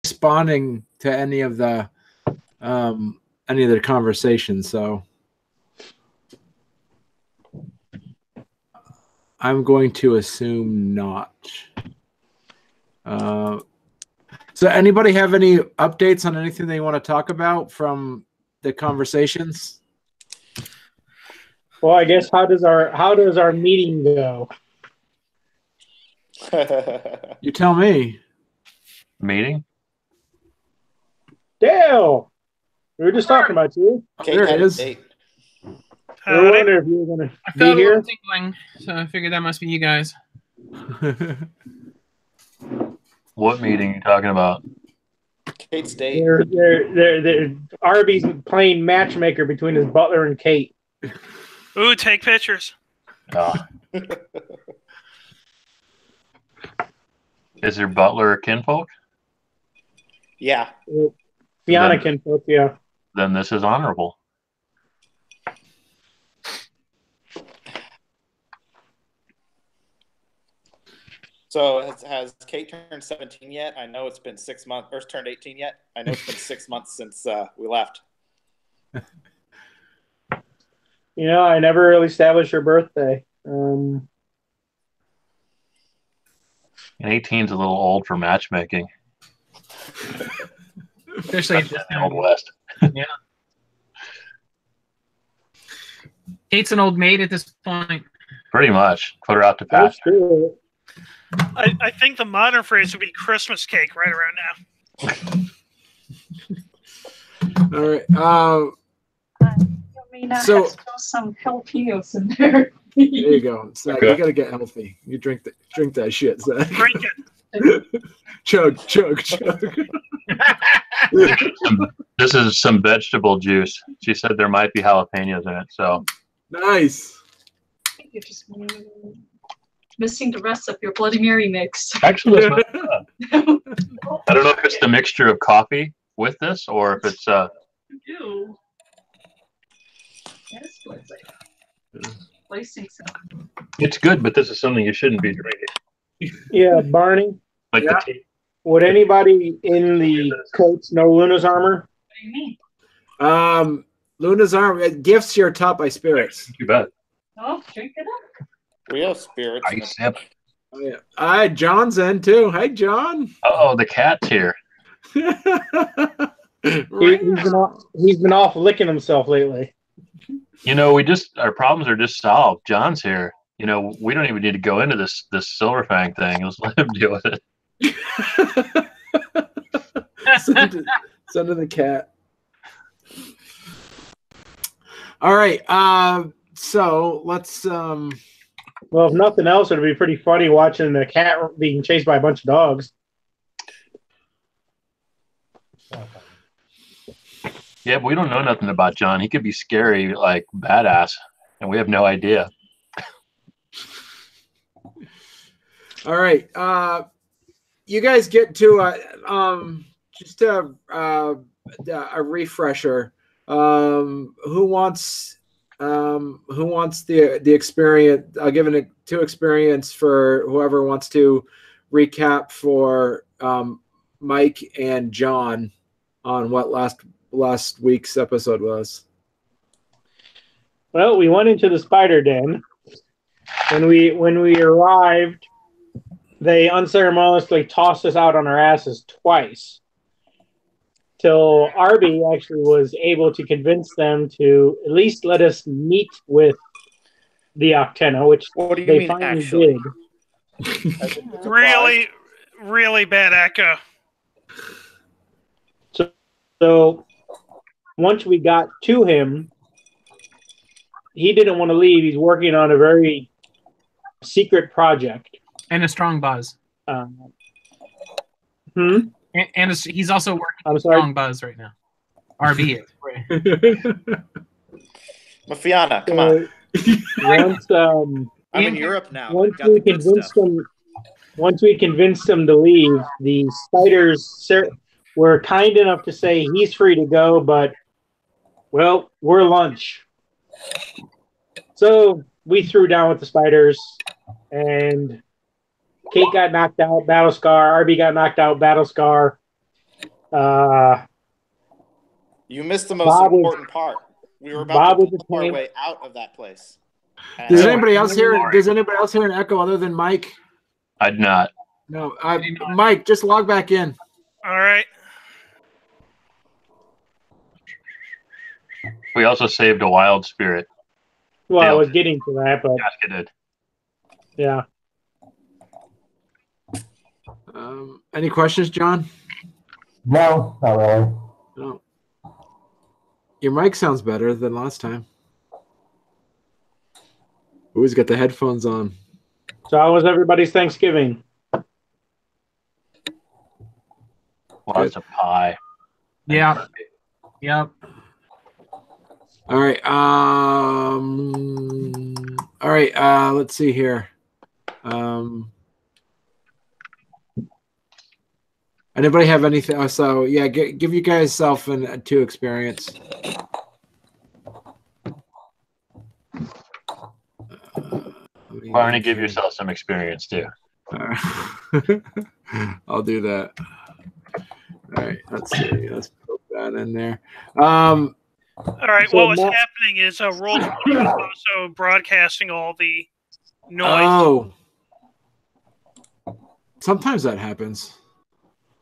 responding to any of the conversations, so I'm going to assume not. So anybody have any updates on anything they want to talk about from the conversations? Well, I guess how does our meeting go? You tell me. Meeting? Dale, we were just talking about you. There it is. We were wondering if you were going to be here. Tinkling, so I figured that must be you guys. What meeting are you talking about? Kate's date. They're Arby's playing matchmaker between his butler and Kate. Ooh, take pictures. Oh. Is your butler a kinfolk? Yeah. Fiona kinfolk, yeah. Then this is honorable. So has Kate turned 17 yet? I know it's been 6 months, or turned 18 yet? I know it's been 6 months since we left. You know, I never really established her birthday. And 18's a little old for matchmaking. Especially in the Old West. Yeah. Kate's an old maid at this point. Pretty much. Put her out to pasture. I think the modern phrase would be Christmas cake right around now. All right. So some health heals in there. There you go. So you gotta get healthy. You drink that shit. So. Drink it. Chug. This is some vegetable juice. She said there might be jalapenos in it. So nice. You're just missing the rest of your Bloody Mary mix. Actually, I don't know if it's the mixture of coffee with this or if it's Ew. Yes, placing some. It's good, but this is something you shouldn't be drinking. Yeah, Barney. Like the tea. Would anybody in the coach know Luna's armor? What do you mean? Luna's armor. Gifts your top by spirits. You bet. Oh, drink it up. We have spirits. I sip. Oh, yeah. Hi, John's in too. Hi, John. Oh, the cat's here. He's been off licking himself lately. You know, our problems are just solved. John's here. You know, we don't even need to go into this Silver Fang thing. Let's let him deal with it. Send to the cat. All right. So let's. Well, if nothing else, it'd be pretty funny watching the cat being chased by a bunch of dogs. Yeah, but we don't know nothing about John. He could be scary, like badass, and we have no idea. All right. You guys get to just a refresher. Who wants the experience? I'll give it two experience for whoever wants to recap for Mike and John on what last week's episode was. Well, we went into the spider den. When we arrived, they unceremoniously tossed us out on our asses twice. Till Arby actually was able to convince them to at least let us meet with the Octena, which What do you they mean, finally actually? did. Really, really bad echo. So once we got to him, he didn't want to leave. He's working on a very secret project. And a strong buzz. Hmm? And he's also working I'm on sorry? strong buzz right now. RB is. Fiona, come on. Once, I'm in Europe now. once I've got the we good convinced stuff. them, once we convinced them to leave, the spiders were kind enough to say he's free to go, but well, we're lunch. So we threw down with the spiders, and Kate got knocked out, battle scar. RB got knocked out, battle scar. You missed the most Bob was- important part. We were Bob about to was pull our detained. way out of that place. Does And- anybody else hear? Does anybody else hear an echo other than Mike? I'd not. No, Mike, just log back in. All right. We also saved a wild spirit. Well, I Yeah. was getting to that, but Jessica did. yeah. Any questions, John? No, not really. No. Your mic sounds better than last time. Always got the headphones on. So how was everybody's Thanksgiving? Lots of pie. Yeah. Yep. All right. All right. Let's see here. Anybody have anything? Oh, so yeah, give you guys self and two experience. Barney, give yourself some experience too. I'll do that. All right. Let's see. Let's put that in there. All right. So What was Matt- happening is Roll20 was also broadcasting all the noise. Oh. Sometimes that happens.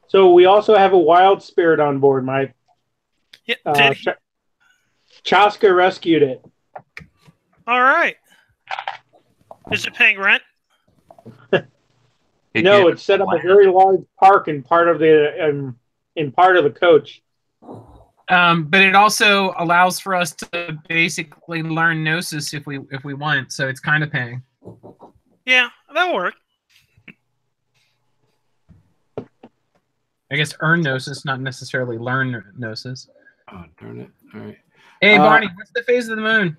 So we also have a wild spirit on board, Mike. Yeah, did he? Chaska rescued it. All right. Is it paying rent? No, it set up a very large park in part of the coach. But it also allows for us to basically learn Gnosis if we want. So it's kind of paying. Yeah, that'll work. I guess earn Gnosis, not necessarily learn Gnosis. Oh, darn it. All right. Hey, Barney, what's the phase of the moon?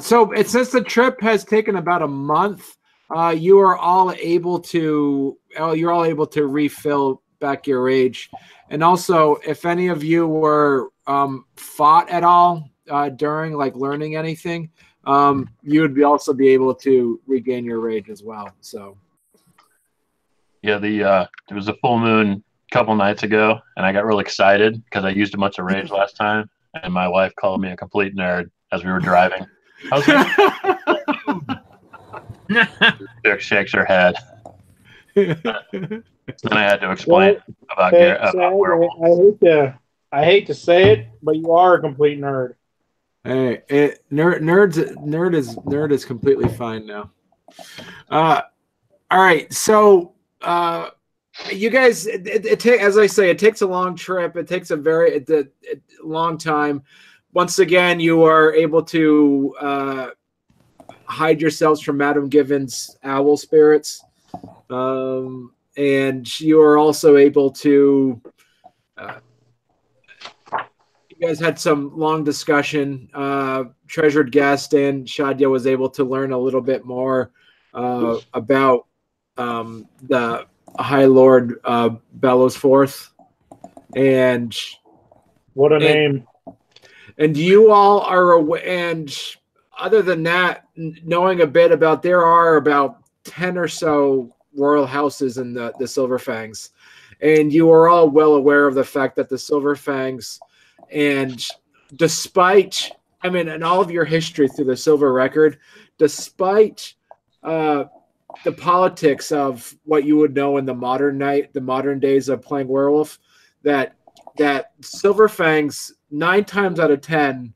So since the trip has taken about a month, you're all able to refill back your rage. And also, if any of you were fought at all during like learning anything, you would also be able to regain your rage as well. So yeah, there was a full moon a couple nights ago, and I got real excited because I used a bunch of rage last time, and my wife called me a complete nerd as we were driving. I was like, Dirk shakes her head. Then I had to explain about werewolves. I hate to say it, but you are a complete nerd. Hey, nerd is completely fine now. All right, so you guys, as I say, it takes a long trip. It takes a long time. Once again, you are able to hide yourselves from Madam Given's owl spirits, and you are also able to. You guys had some long discussion. Treasured guest and Shadia was able to learn a little bit more about the High Lord Bellowforth, and what a name! And you all are aware. And other than that, knowing a bit about, there are about 10 or so royal houses in the Silver Fangs, and you are all well aware of the fact that the Silver Fangs. And despite, and all of your history through the Silver Record, despite the politics of what you would know in the modern days of playing werewolf, that Silver Fangs 9 times out of 10,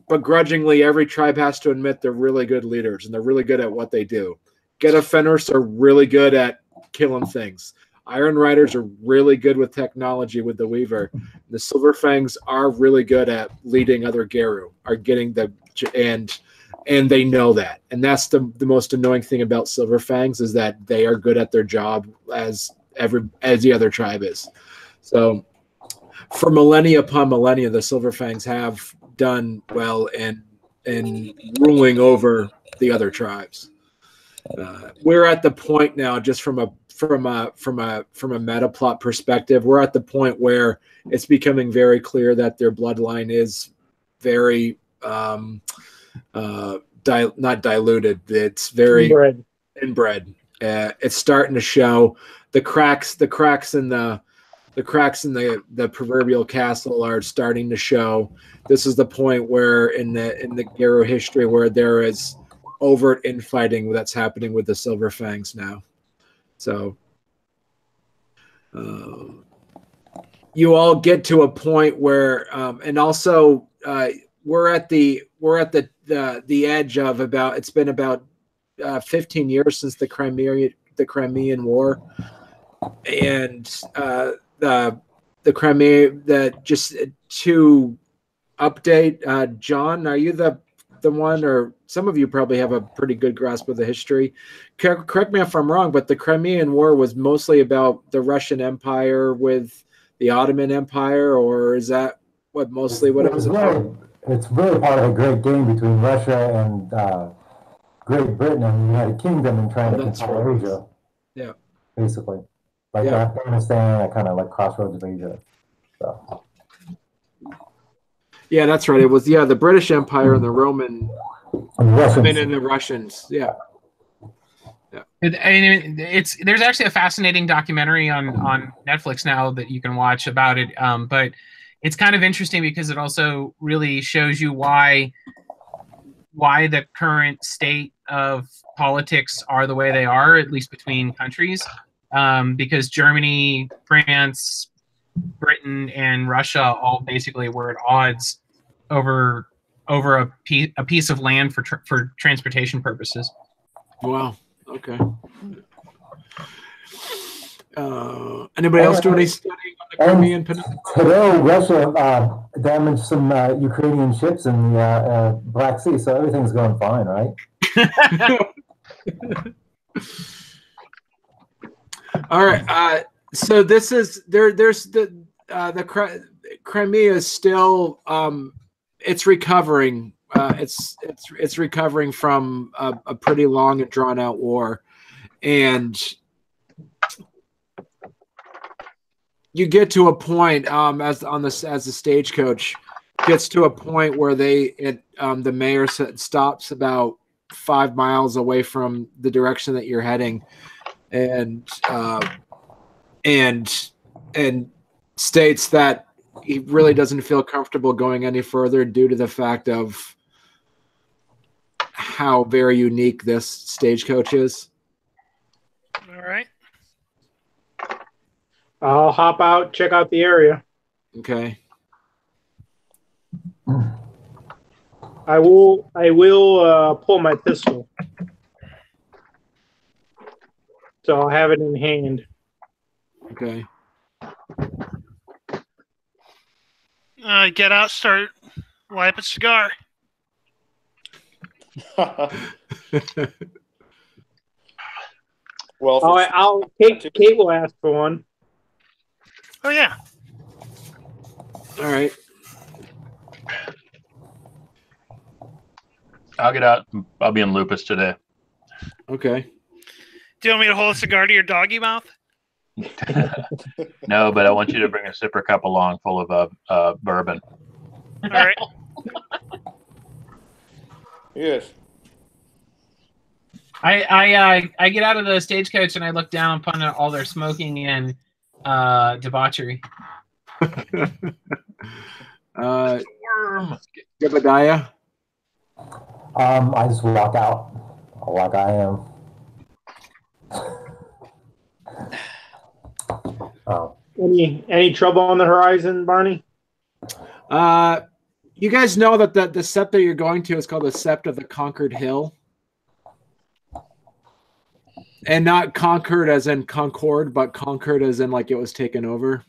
begrudgingly, every tribe has to admit they're really good leaders and they're really good at what they do. Geta Fenris are really good at killing things. Iron Riders are really good with technology with the Weaver. The Silver Fangs are really good at leading other Geru, are getting and they know that. And that's the most annoying thing about Silver Fangs, is that they are good at their job as the other tribe is. So for millennia upon millennia, the Silver Fangs have done well in ruling over the other tribes. We're at the point now, just from a meta plot perspective, we're at the point where it's becoming very clear that their bloodline is very not diluted. It's very inbred. It's starting to show the cracks in the the cracks in the proverbial castle are starting to show. This is the point where in the Garo history where there is overt infighting that's happening with the Silver Fangs now. So you all get to a point where, and also we're at the edge of about. It's been about 15 years since the Crimean War, and the Crimea. Just to update, John, are you the one, or some of you probably have a pretty good grasp of the history? Correct me if I'm wrong, but the Crimean War was mostly about the Russian Empire with the Ottoman Empire, or is that what mostly what it was about? It's really part of a great game between Russia and Great Britain, and you had a kingdom and trying to control Asia. Yeah, basically, like Afghanistan, that kind of like crossroads of Asia. So. Yeah, that's right. It was the British Empire and the Roman, and the Russians. Yeah. There's actually a fascinating documentary on Netflix now that you can watch about it. But it's kind of interesting because it also really shows you why the current state of politics are the way they are, at least between countries. Because Germany, France, Britain, and Russia all basically were at odds over a piece of land for transportation purposes. Wow. Okay. Anybody else do any studying on the Crimean Peninsula? Today, Russia damaged some Ukrainian ships in the Black Sea, so everything's going fine, right? All right. So this is there's the Crimea is still it's recovering. It's recovering from a pretty long and drawn out war, and you get to a point as the stagecoach gets to a point where the mayor stops about 5 miles away from the direction that you're heading, and states that he really doesn't feel comfortable going any further due to the fact of how very unique this stagecoach is. All right. I'll hop out, check out the area. Okay. I will pull my pistol. So I'll have it in hand. Okay. Get out, start light up a cigar. Well, Kate will ask for one. Oh yeah. All right. I'll get out. I'll be in Lupus today. Okay. Do you want me to hold a cigar to your doggy mouth? No, but I want you to bring a sipper cup along full of bourbon. All right. Yes. I get out of the stagecoach and I look down upon all their smoking and debauchery. Worm. Jebediah? I just walk out like I am. Any trouble on the horizon, Barney? You guys know that the sept that you're going to is called the Sept of the Conquered Hill. And not conquered as in Concord, but conquered as in like it was taken over.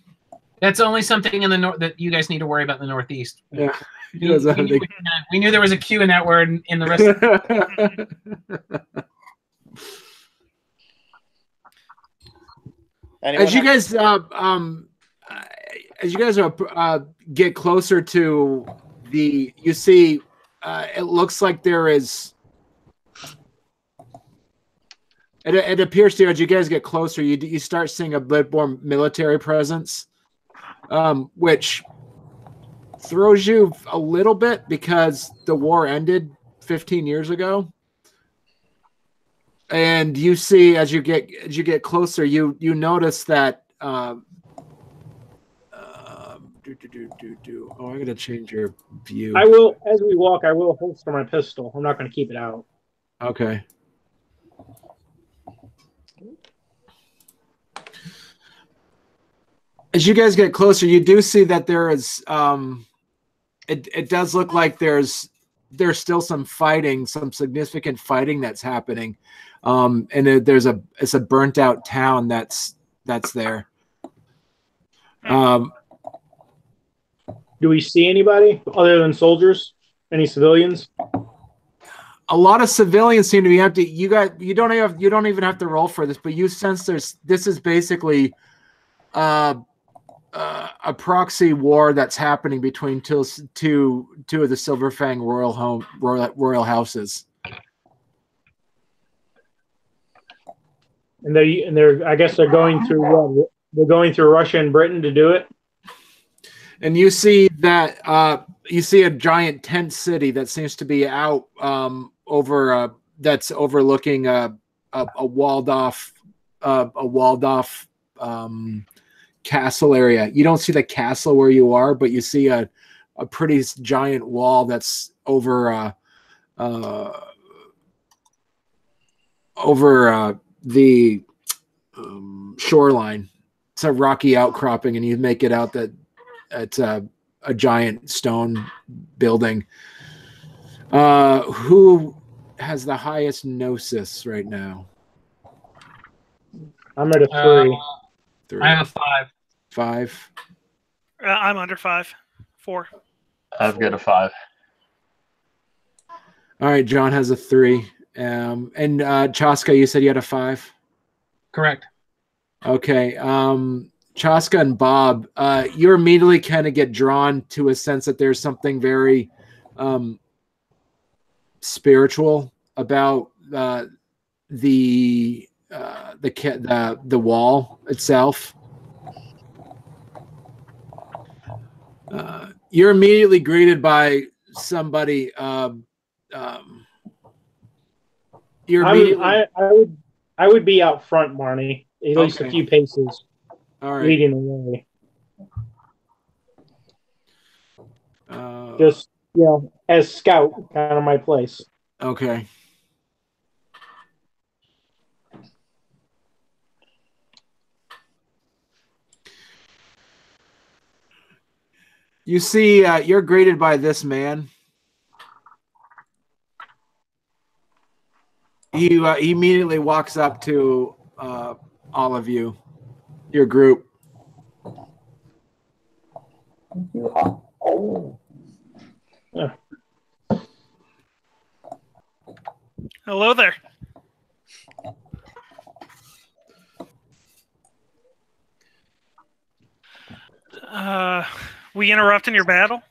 That's only something in the north that you guys need to worry about in the Northeast. Yeah. We knew there was a Q in that word in the rest of As you guys get closer to you see it looks like there is it appears to you as you guys get closer you start seeing a bit more military presence, which throws you a little bit because the war ended 15 years ago. And you see as you get closer, you notice that Oh, I gotta change your view. I will, as we walk, I will holster my pistol. I'm not going to keep it out. Okay. As you guys get closer, you do see that there is. It does look like there's still some fighting, some significant fighting that's happening, and it's a burnt out town that's there. Do we see anybody other than soldiers? Any civilians? A lot of civilians seem to be empty. You don't even have to roll for this, but you sense this is basically a proxy war that's happening between two of the Silver Fang royal houses. And they're I guess they're going through what? They're going through Russia and Britain to do it. And you see that you see a giant tent city that seems to be out over that's overlooking a walled off castle area. You don't see the castle where you are, but you see a pretty giant wall that's over the shoreline. It's a rocky outcropping, and you make it out that it's a giant stone building. Who has the highest gnosis right now? I'm at a 3. 3. I have a 5. 5. I'm under 5. 4. I've got a 5. All right, John has a 3. And Chaska, you said you had a 5? Correct. Okay. Chaska and Bob, you immediately kind of get drawn to a sense that there's something very spiritual about the wall itself. You're immediately greeted by somebody. I would be out front, Marnie, at least a few paces. All right. Leading the way. Just, as scout, kind of my place. Okay. You see, you're greeted by this man. He immediately walks up to all of you, your group. Hello there. We interrupting your battle?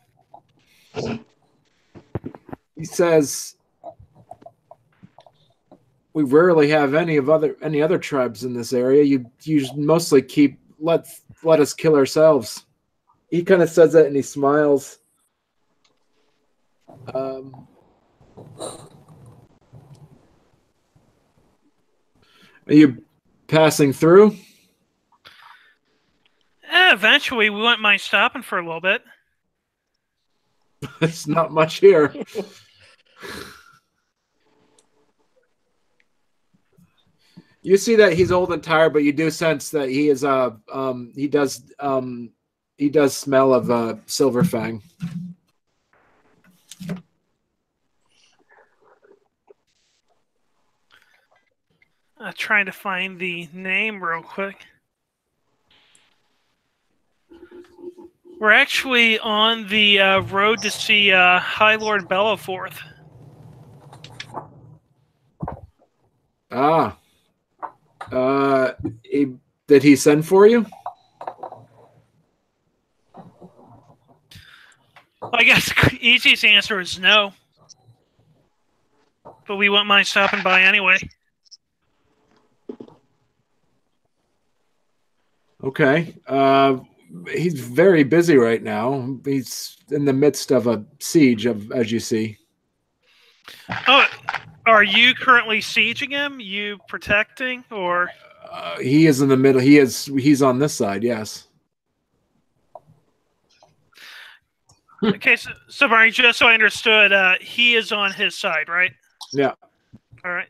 He says, "We rarely have any other tribes in this area. You mostly let us kill ourselves." He kind of says that and he smiles. Are you passing through? Eventually, we wouldn't mind stopping for a little bit. There's not much here. You see that he's old and tired, but you do sense that he is he does smell of Silver Fang. Trying to find the name real quick. We're actually on the road to see High Lord Bellowforth. Ah. Did he send for you? I guess the easiest answer is no. But we wouldn't mind stopping by anyway. Okay. He's very busy right now. He's in the midst of a siege, as you see. Oh, are you currently sieging him? You protecting, or? He is in the middle. He's on this side. Yes. Okay, so Barney, just so I understood, he is on his side, right? Yeah. All right.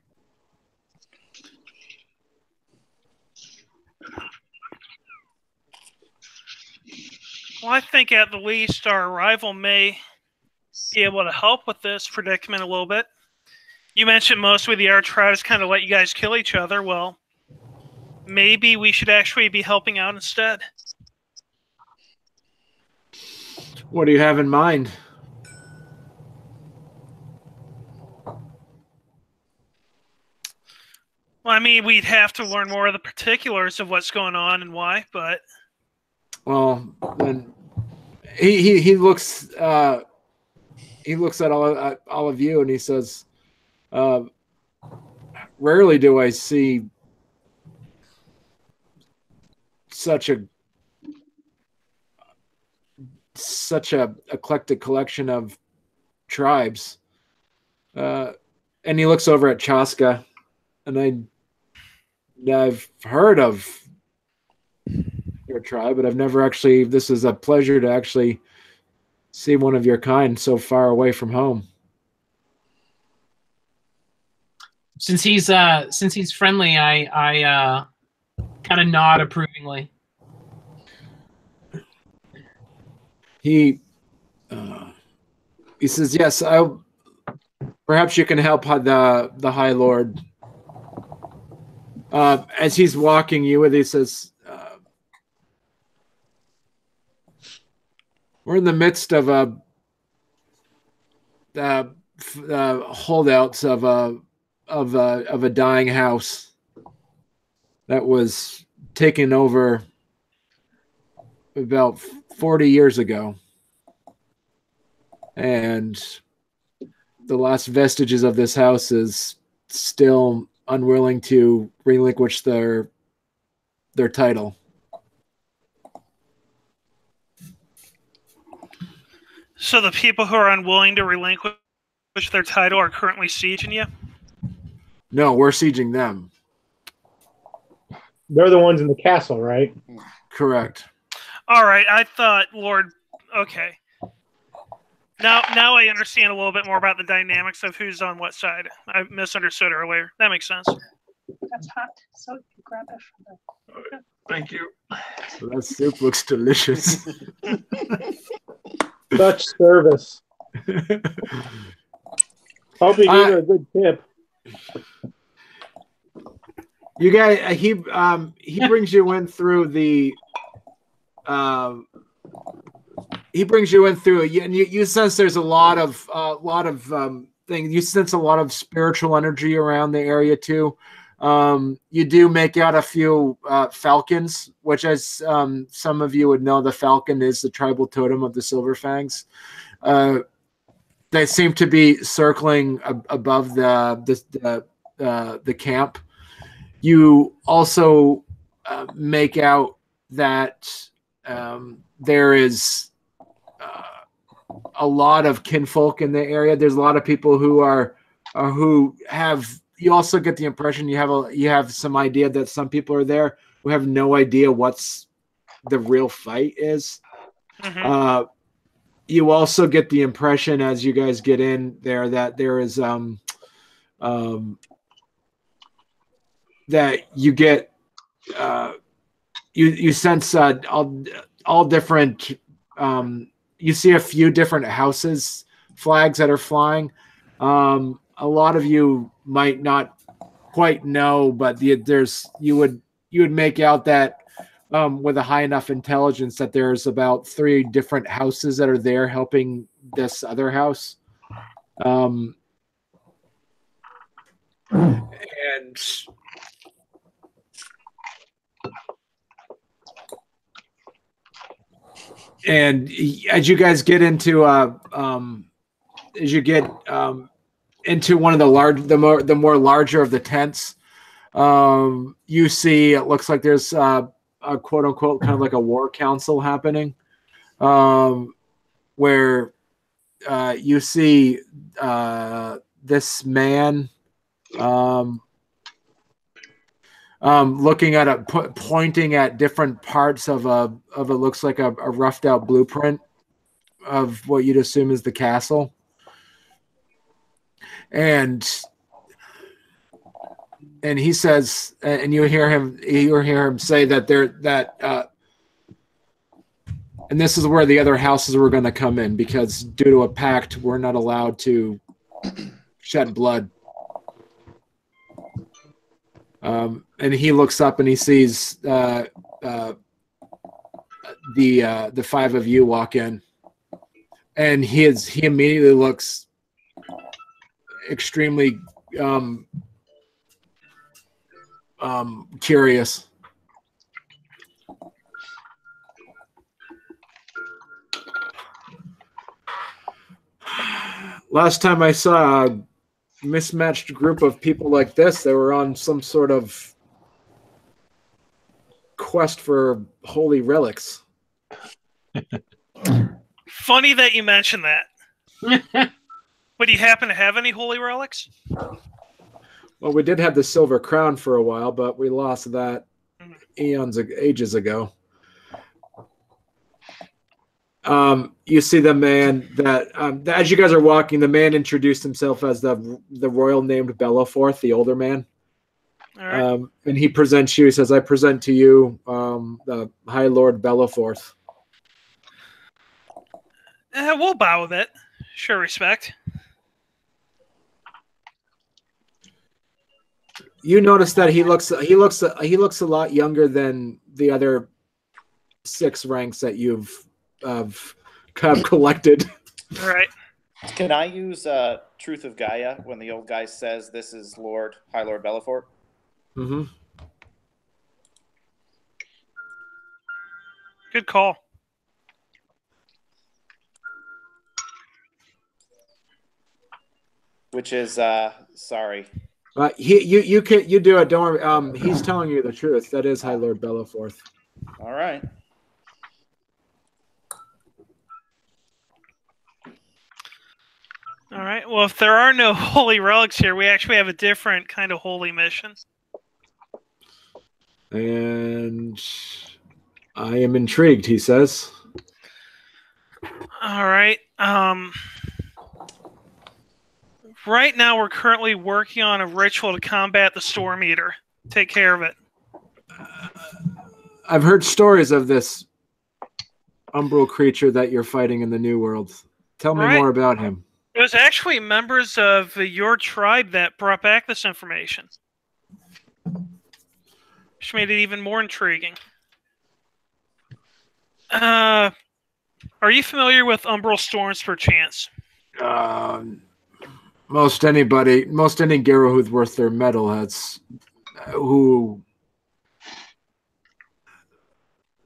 Well, I think at the least our rival may be able to help with this predicament a little bit. You mentioned mostly the air tribes kind of let you guys kill each other. Well, maybe we should actually be helping out instead. What do you have in mind? Well, I mean, we'd have to learn more of the particulars of what's going on and why, but... Well, then he looks at all of you and he says, "Rarely do I see such a eclectic collection of tribes." And he looks over at Chaska, and I've heard of your tribe, but I've never actually. This is a pleasure to actually see one of your kind so far away from home. Since he's friendly, I kind of nod approvingly. He says, "Yes, perhaps you can help the High Lord." As he's walking you with, he says, "We're in the midst of holdouts of a dying house that was taken over about 40 years ago, and the last vestiges of this house is still unwilling to relinquish their title." So the people who are unwilling to relinquish their title are currently sieging you? No, we're sieging them. They're the ones in the castle, right? Correct. All right, I thought Lord... Okay. Now I understand a little bit more about the dynamics of who's on what side. I misunderstood earlier. That makes sense. That's hot. So you grab it from the... Thank you. So that soup looks delicious. Such service. Hope you gave her a good tip. You guys, he brings you in through the. He brings you in through, and you sense there's a lot of things. You sense a lot of spiritual energy around the area too. You do make out a few falcons, which, as some of you would know, the falcon is the tribal totem of the Silver Fangs. They seem to be circling above the camp. You also make out that there is a lot of kinfolk in the area. There's a lot of people who have. You also get the impression you have some idea that some people are there who have no idea what's the real fight is. Mm-hmm. You also get the impression as you guys get in there that there is that you get you sense all different. You see a few different houses flags that are flying. A lot of you might not quite know, but you would make out that with a high enough intelligence that there's about 3 different houses that are there helping this other house. And as you guys get into into one of the more larger of the tents, you see it looks like there's a quote unquote kind of like a war council happening, where you see this man looking at pointing at different parts of it looks like a roughed out blueprint of what you'd assume is the castle, and he says, and you hear him say that and this is where the other houses were going to come in, because due to a pact, we're not allowed to shed blood. And he looks up and he sees the five of you walk in, and he immediately looks extremely curious. Last time I saw a mismatched group of people like this, they were on some sort of quest for holy relics. Funny that you mentioned that. But do you happen to have any holy relics? Well, we did have the silver crown for a while, but we lost that ages ago. You see the man that, as you guys are walking, the man introduced himself as the royal named Bellowforth, the older man. All right. And he presents you. He says, "I present to you the High Lord Bellowforth." We'll bow with it. Sure, respect. You notice that he looks a lot younger than the other 6 ranks that you've kind of collected. All right. Can I use Truth of Gaia when the old guy says this is High Lord Bellowforth? Mm-hmm. Good call. Which is sorry. You do it. Don't worry. He's telling you the truth. That is High Lord Bellowforth. All right. All right. Well, if there are no holy relics here, we actually have a different kind of holy mission. And I am intrigued, he says. All right. Right now, we're currently working on a ritual to combat the Storm Eater. Take care of it. I've heard stories of this umbral creature that you're fighting in the New World. Tell me more about him. It was actually members of your tribe that brought back this information, which made it even more intriguing. Are you familiar with umbral storms, perchance? Most any Garo who's worth their metal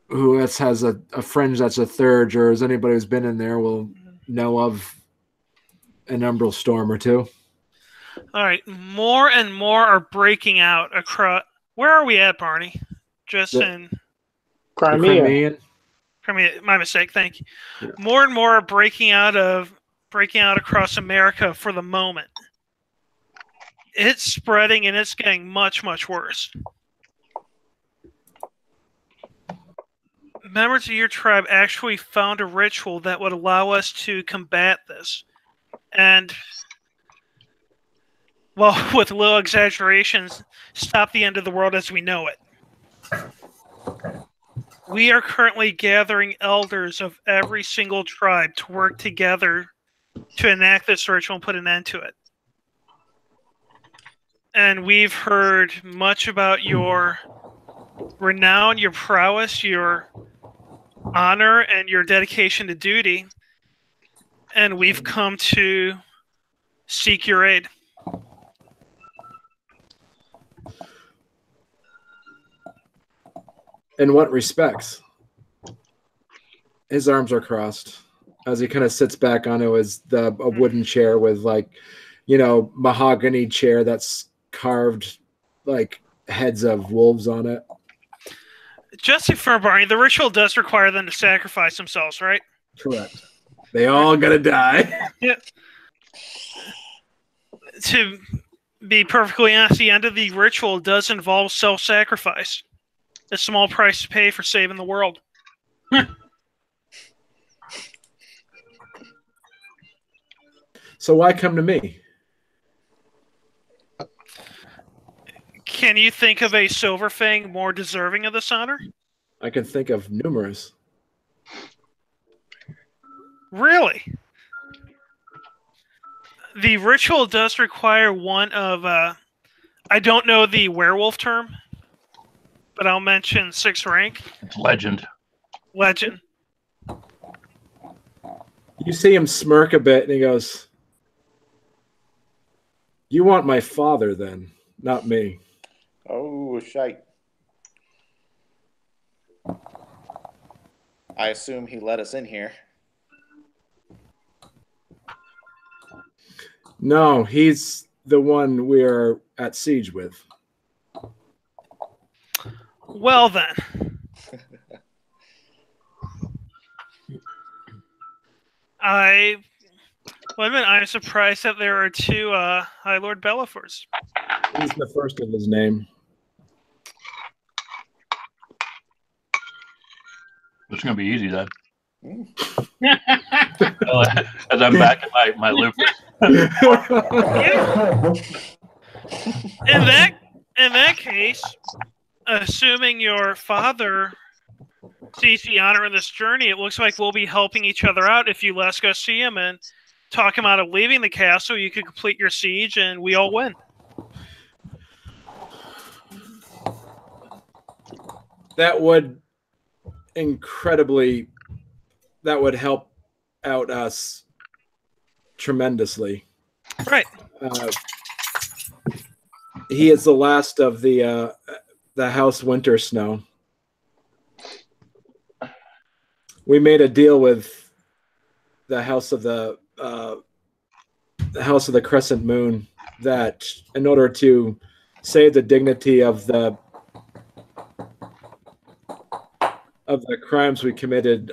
who has a friend that's a third, or as anybody who's been in there will know of an umbral storm or two. All right, more and more are breaking out across. Where are we at, Barney? Just in Crimea. Crimea. My mistake. Thank you. Yeah. More and more are breaking out across America for the moment. It's spreading and it's getting much, much worse. Members of your tribe actually found a ritual that would allow us to combat this. And, well, with little exaggerations, stop the end of the world as we know it. We are currently gathering elders of every single tribe to work together to enact this ritual and put an end to it. And we've heard much about your renown, your prowess, your honor, and your dedication to duty. And we've come to seek your aid. In what respects? His arms are crossed as he kind of sits back onto a wooden chair with, like, mahogany chair that's carved like heads of wolves on it. Just to confirm, Barney, the ritual does require them to sacrifice themselves, right? Correct. They all gotta die. Yeah. To be perfectly honest, the end of the ritual does involve self-sacrifice. A small price to pay for saving the world. So why come to me? Can you think of a Silver Fang more deserving of this honor? I can think of numerous. Really? The ritual does require one of, I don't know the werewolf term, but I'll mention 6th rank. It's legend. Legend. You see him smirk a bit, and he goes, "You want my father, then, not me." Oh, shite. I assume he let us in here. No, he's the one we're at siege with. Well then. I'm surprised that there are 2 High Lord Bellowforths. He's the first of his name. It's going to be easy then. As I'm back in my loop. In that case, assuming your father sees the honor in this journey, it looks like we'll be helping each other out if you let us go see him and talk him out of leaving the castle. You can complete your siege and we all win. That would help out us tremendously. Right. He is the last of the House Winter Snow. We made a deal with the House of the Crescent Moon that in order to save the dignity of the crimes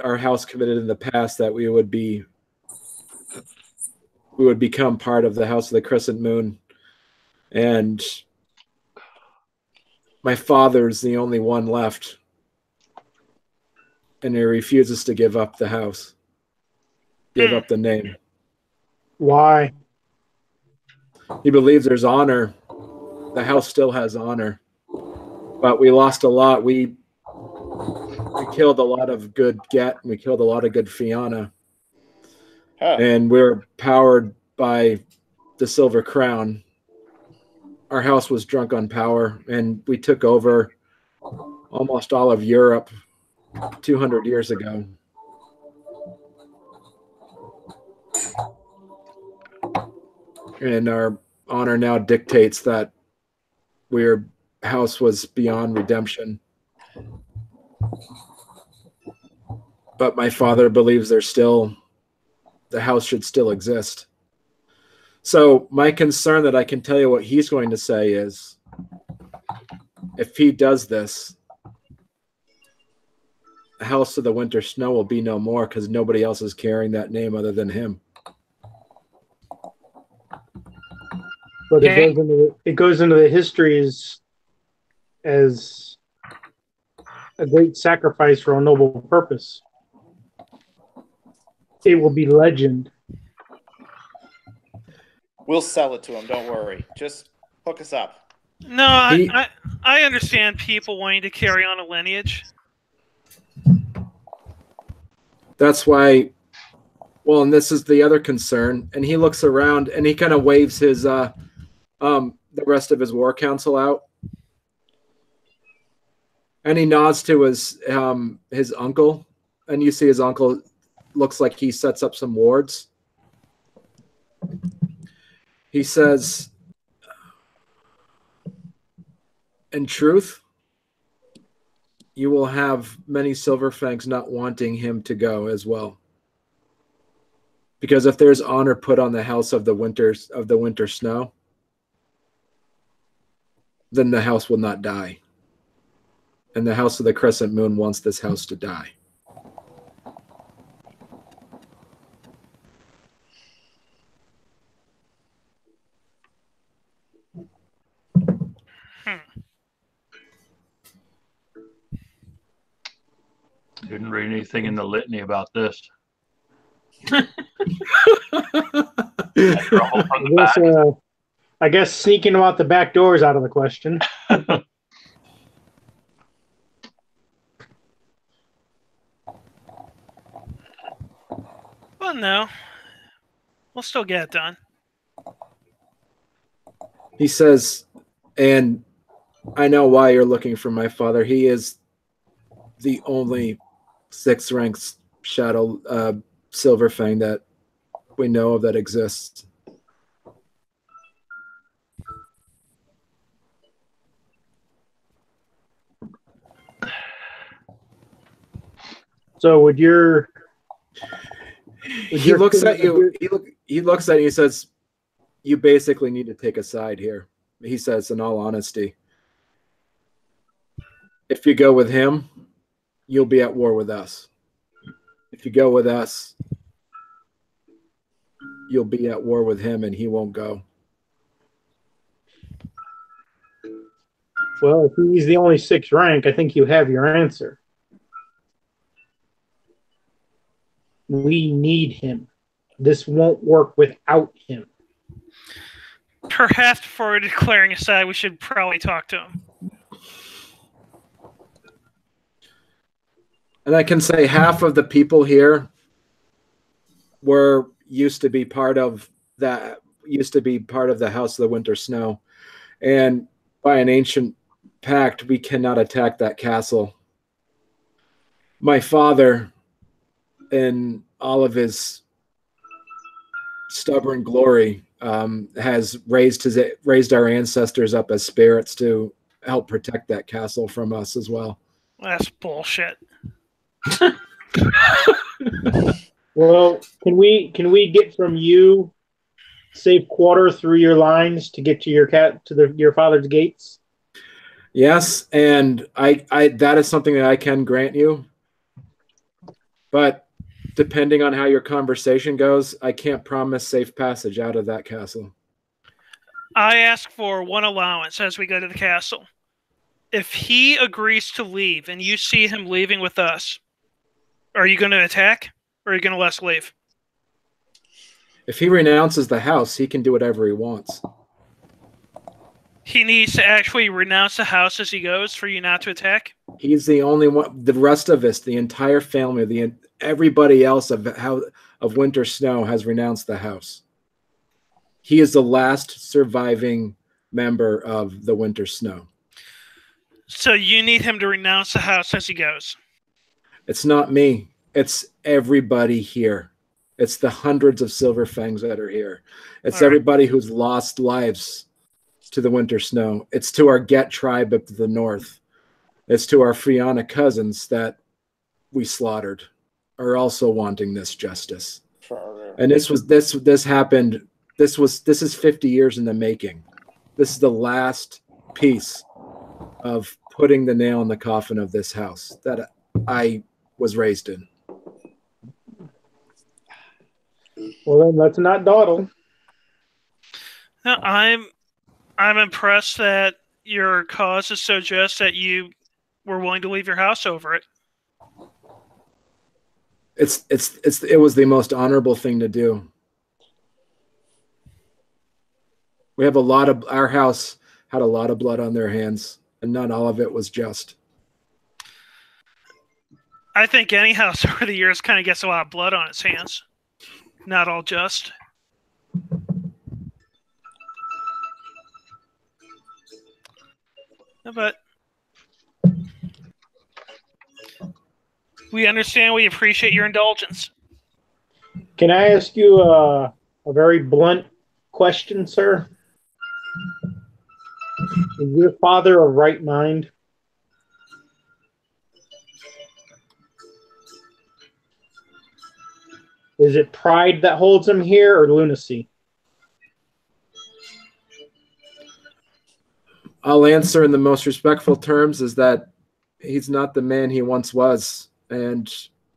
our house committed in the past, that we would become part of the House of the Crescent Moon. And my father's the only one left, and he refuses to give up the house, give up the name. Why? He believes there's honor. The house still has honor, but we lost a lot. We killed a lot of good Get, and we killed a lot of good Fianna. Huh. And we're powered by the Silver Crown. Our house was drunk on power, and we took over almost all of Europe 200 years ago. And our honor now dictates that our house was beyond redemption. But my father believes the house should still exist. So my concern that I can tell you what he's going to say is, if he does this, the House of the Winter Snow will be no more, because nobody else is carrying that name other than him. But Okay. it goes into the history as a great sacrifice for a noble purpose. It will be legend. We'll sell it to him. Don't worry. Just hook us up. No, I understand people wanting to carry on a lineage. That's why, well, and this is the other concern. And he looks around and he kind of waves his the rest of his war council out. And he nods to his uncle, and you see his uncle looks like he sets up some wards. He says, in truth, you will have many Silver Fangs not wanting him to go as well. Because if there's honor put on the House of the Winter Snow, then the house will not die. And the House of the Crescent Moon wants this house to die. Didn't read anything in the litany about this. Rumble from the back. I guess sneaking them out the back door is out of the question. Well, no. We'll still get it done. He says, and I know why you're looking for my father. He is the only sixth rank shadow Silver Fang that we know of that exists. So would your... He looks at you. He looks at you and says, you basically need to take a side here. He says, in all honesty, if you go with him, you'll be at war with us. If you go with us, you'll be at war with him and he won't go. Well, if he's the only sixth rank, I think you have your answer. We need him. This won't work without him. Perhaps before declaring a side, we should probably talk to him. And I can say half of the people here used to be part of the House of the Winter Snow. And by an ancient pact, we cannot attack that castle. My father, in all of his stubborn glory, has raised our ancestors up as spirits to help protect that castle from us as well. That's bullshit. Well, can we get from you safe quarter through your lines to get to your father's gates? Yes, and I that is something that I can grant you. But depending on how your conversation goes, I can't promise safe passage out of that castle. I ask for one allowance as we go to the castle. If he agrees to leave and you see him leaving with us, are you going to attack or are you going to let us leave? If he renounces the house, he can do whatever he wants. He needs to actually renounce the house as he goes for you not to attack? He's the only one. The rest of us, the entire family, everybody else of Winter Snow has renounced the house. He is the last surviving member of the Winter Snow. So you need him to renounce the house as he goes? It's not me. It's everybody here. It's the hundreds of Silver Fangs that are here. It's everybody who's lost lives to the Winter Snow. It's to our Get tribe up to the north. It's to our Fianna cousins that we slaughtered are also wanting this justice. And this happened. This is 50 years in the making. This is the last piece of putting the nail in the coffin of this house that I was raised in. Well, then let's not dawdle. No, I'm impressed that your cause is so just that you were willing to leave your house over it. It was the most honorable thing to do. Our house had a lot of blood on their hands, and not all of it was just. I think any house over the years kind of gets a lot of blood on its hands. Not all just. But we understand, we appreciate your indulgence. Can I ask you a very blunt question, sir? Is your father of right mind? Is it pride that holds him here or lunacy? I'll answer in the most respectful terms is that he's not the man he once was. And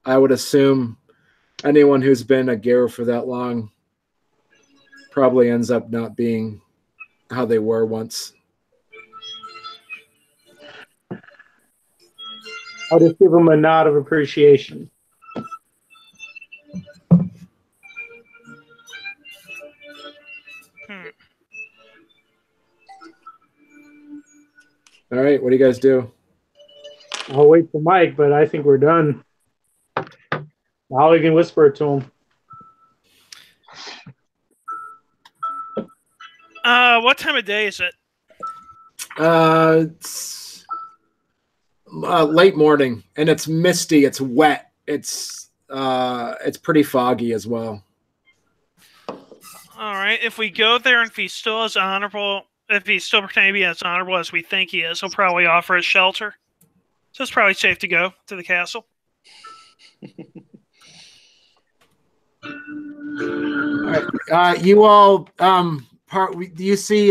I would assume anyone who's been a Gero for that long probably ends up not being how they were once. I'll just give him a nod of appreciation. All right, what do you guys do? I'll wait for Mike, but I think we're done. Now we can whisper it to him. What time of day is it? It's late morning, and it's misty. It's wet. It's pretty foggy as well. All right. If we go there, and if he's still as honorable, if he's still pretending to be as honorable as we think he is, he'll probably offer us shelter. So it's probably safe to go to the castle. All right. You all do you see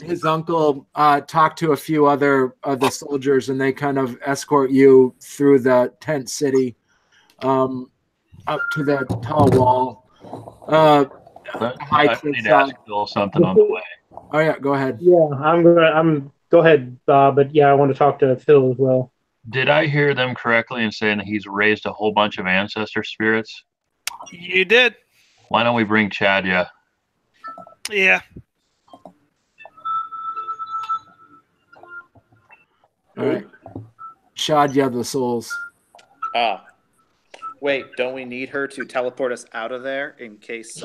his uncle talk to a few other of the soldiers, and they kind of escort you through the tent city up to the tall wall. I need to ask Bill something on the way. Oh yeah, go ahead. Yeah, go ahead, but yeah, I want to talk to Phil as well. Did I hear them correctly in saying that he's raised a whole bunch of ancestor spirits? You did. Why don't we bring Chad? Yeah. Yeah. All right. Shadya the souls. Wait, don't we need her to teleport us out of there in case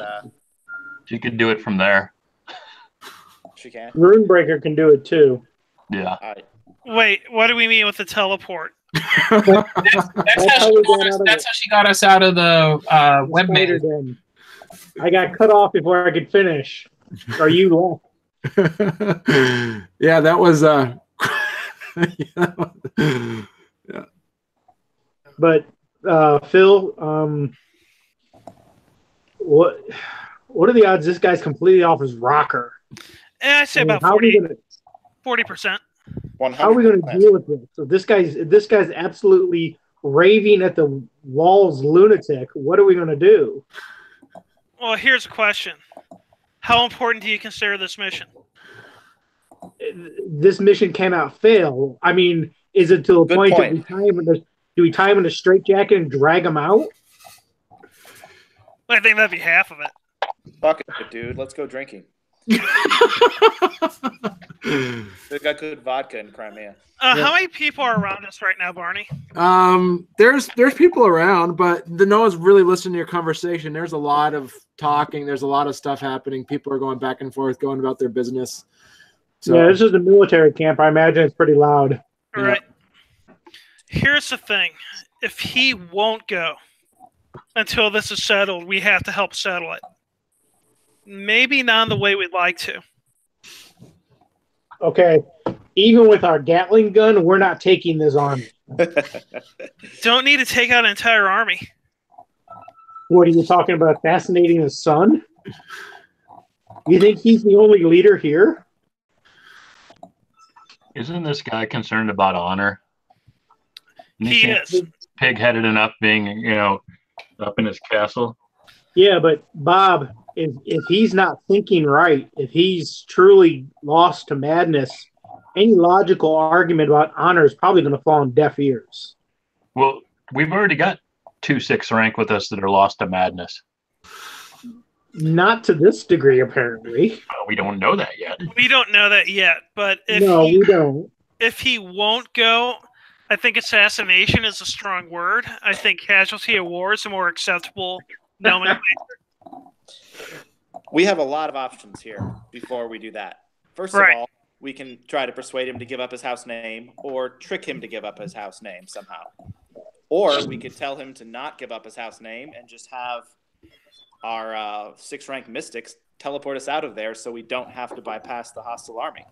She could do it from there. she can? Runebreaker can do it too. Yeah. Wait, what do we mean with the teleport? That's how she got us out of the web maze. I got cut off before I could finish. Are you left? Yeah, that was yeah. But Phil, what are the odds this guy's completely off his rocker? I'd say about 40%. How are we going to deal with this? So this guy's absolutely raving at the walls, lunatic. What are we going to do? Well, here's a question: how important do you consider this mission? This mission cannot fail. I mean, is it to a point that we tie him in a straitjacket and drag him out? I think that'd be half of it. Fuck it, dude. Let's go drinking. They've got good vodka in Crimea. How many people are around us right now, Barney? There's people around, but no one's really listening to your conversation. There's a lot of talking. There's a lot of stuff happening. People are going back and forth, going about their business. So, yeah, this is a military camp. I imagine it's pretty loud. All right. Here's the thing. If he won't go until this is settled, we have to help settle it. Maybe not in the way we'd like to. Okay. Even with our Gatling gun, we're not taking this army. Don't need to take out an entire army. What are you talking about? Assassinating his son? You think he's the only leader here? Isn't this guy concerned about honor? He is. Pig-headed enough being, up in his castle. Yeah, but Bob, if he's not thinking right, if he's truly lost to madness, any logical argument about honor is probably going to fall on deaf ears. Well, we've already got 2 6th rank with us that are lost to madness. Not to this degree, apparently. We don't know that yet. We don't know that yet, but if we don't. If he won't go, I think assassination is a strong word. I think casualty of war is a more acceptable nomenclature. We have a lot of options here before we do that. First of all, we can try to persuade him to give up his house name or trick him to give up his house name somehow. Or we could tell him to not give up his house name and just have our 6th rank mystics teleport us out of there so we don't have to bypass the hostile army.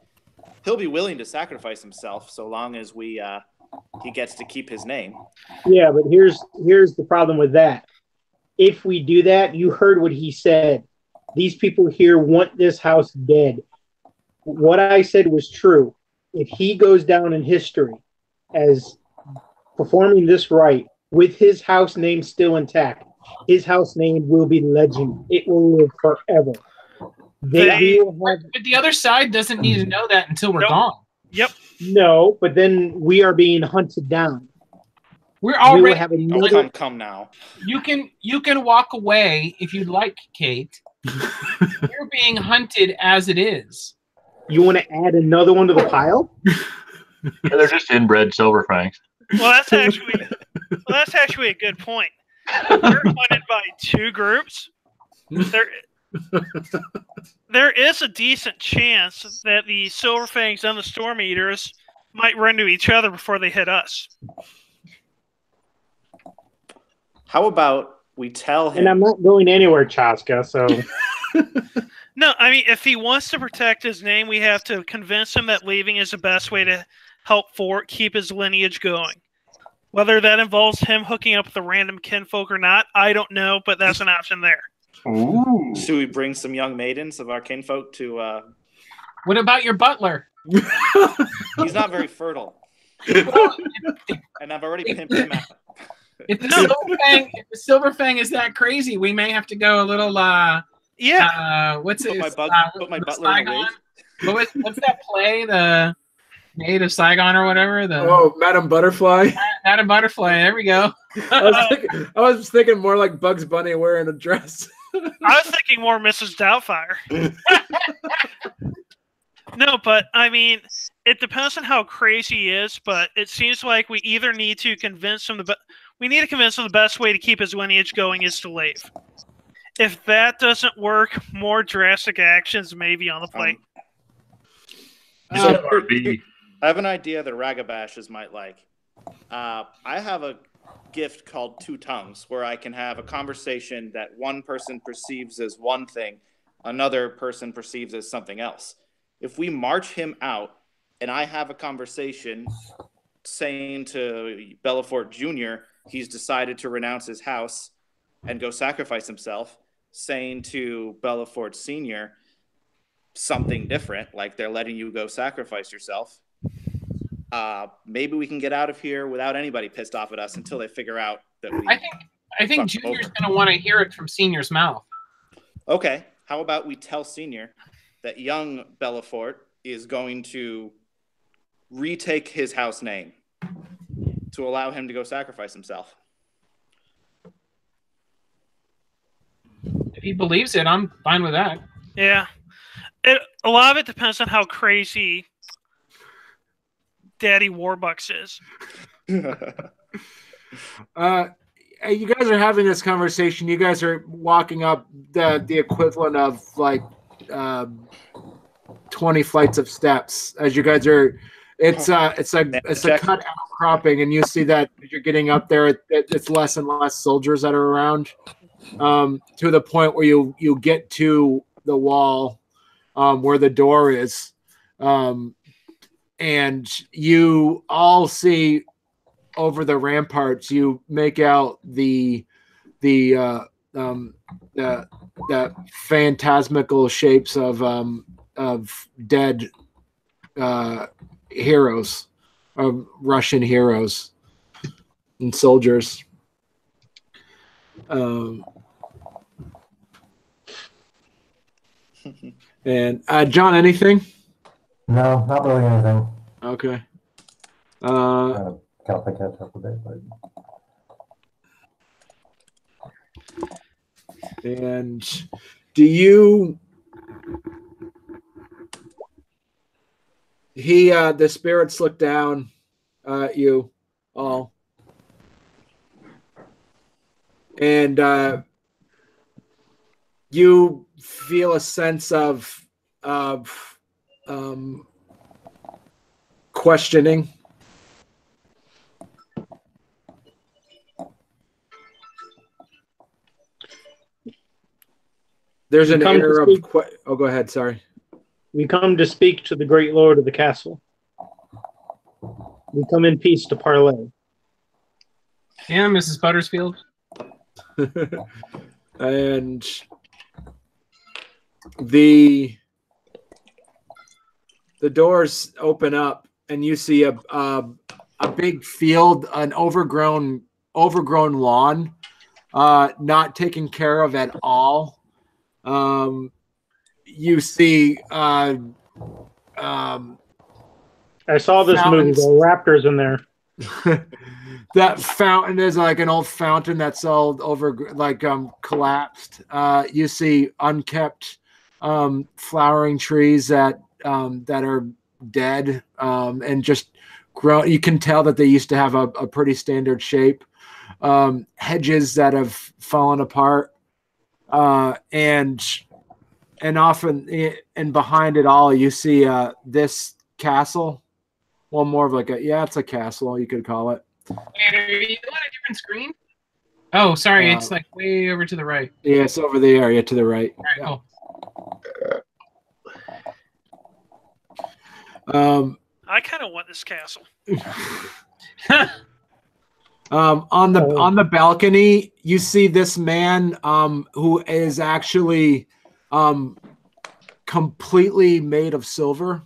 He'll be willing to sacrifice himself so long as he gets to keep his name. Yeah, but here's the problem with that. If we do that, you heard what he said. These people here want this house dead. What I said was true. If he goes down in history as performing this right with his house name still intact, his house name will be legend. It will live forever. But the other side doesn't need to know that until we're gone. Yep. No, but then we are being hunted down. We're already. Come now. You can walk away if you'd like, Kate. You're being hunted as it is. You want to add another one to the pile? They're just inbred silver fangs. Well, that's actually a good point. If we're funded by two groups, there is a decent chance that the Silver Fangs and the Storm Eaters might run to each other before they hit us. How about we tell him? And I'm not going anywhere, Chaska, so... No, I mean, if he wants to protect his name, we have to convince him that leaving is the best way to help Fort keep his lineage going. Whether that involves him hooking up with a random kinfolk or not, I don't know, but that's an option there. Ooh. Should we bring some young maidens of our kinfolk to... What about your butler? He's not very fertile. And I've already pimped him out. If the Silver Fang is that crazy, we may have to go a little... what's it? Put my butler in a wig. What's that play? The Maid of Saigon or whatever? Madam Butterfly. Madam Butterfly. There we go. I was thinking more like Bugs Bunny wearing a dress. I was thinking more Mrs. Doubtfire. No, but I mean, it depends on how crazy he is. But it seems like we either need to convince him the best way to keep his lineage going is to leave. If that doesn't work, more drastic actions may be on the plate. I have an idea that Ragabashes might like. I have a gift called Two Tongues, where I can have a conversation that one person perceives as one thing, another person perceives as something else. If we march him out, and I have a conversation saying to Bellowforth Jr. he's decided to renounce his house and go sacrifice himself, saying to Bellowforth Sr. something different, like they're letting you go sacrifice yourself, maybe we can get out of here without anybody pissed off at us until they figure out that we... I think Junior's going to want to hear it from Senior's mouth. Okay, how about we tell Senior that young Bellowforth is going to retake his house name to allow him to go sacrifice himself. If he believes it, I'm fine with that. Yeah. A lot of it depends on how crazy Daddy Warbucks is. You guys are having this conversation. You guys are walking up the equivalent of like 20 flights of steps as you guys are. It's a cut outcropping, and you see that as you're getting up there, it's less and less soldiers that are around, to the point where you get to the wall where the door is, and you all see over the ramparts. You make out the phantasmical shapes of dead heroes, of Russian heroes and soldiers. And John, anything? No, not really anything. Okay. Kind of catch up a bit, but. And do you? The spirits look down at you all, and you feel a sense of questioning. There's an air of... Oh, go ahead. Sorry. We come to speak to the great lord of the castle. We come in peace to parley. Yeah, Mrs. Buttersfield. And the doors open up, and you see a big field, an overgrown lawn, not taken care of at all. You see I saw this fountains. movie. There are raptors in there. That fountain is like an old fountain that's all over, like collapsed. You see unkept flowering trees that that are dead and just grown. You can tell that they used to have a pretty standard shape. Hedges that have fallen apart, and often and behind it all, you see this castle. Well, more of like it's a castle, you could call it. Wait, are you on a different screen? Oh, sorry, it's like way over to the right. Yeah, it's over the area to the right. All right, cool. I kind of want this castle. On the balcony, you see this man who is actually completely made of silver,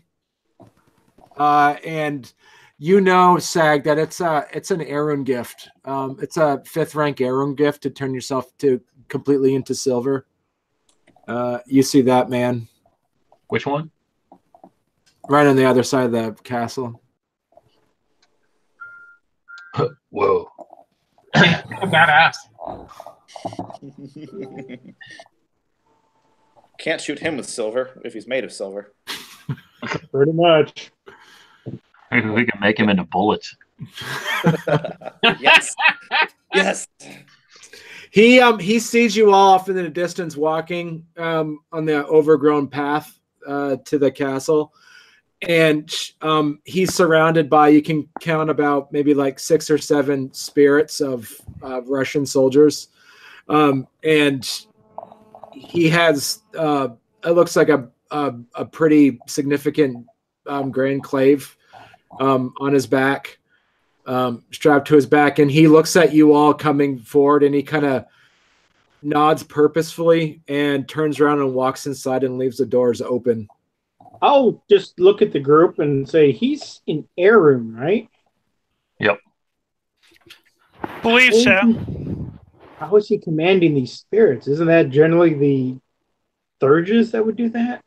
and Sag, that it's an Ahroun gift. It's a 5th rank Ahroun gift to turn yourself to completely into silver. You see that man. Which one? Right on the other side of the castle. Whoa. Yeah, badass. Can't shoot him with silver if he's made of silver. Pretty much. Maybe we can make him into bullets. Yes. Yes. He sees you all off in the distance walking on the overgrown path to the castle. And he's surrounded by, you can count about maybe like 6 or 7 spirits of Russian soldiers. And he has, it looks like a pretty significant grand clave on his back, strapped to his back. And he looks at you all coming forward, and he kind of nods purposefully and turns around and walks inside and leaves the doors open. I'll just look at the group and say, he's in Ahroun, right? Yep. Believe so. How is he commanding these spirits? Isn't that generally the Thurges that would do that?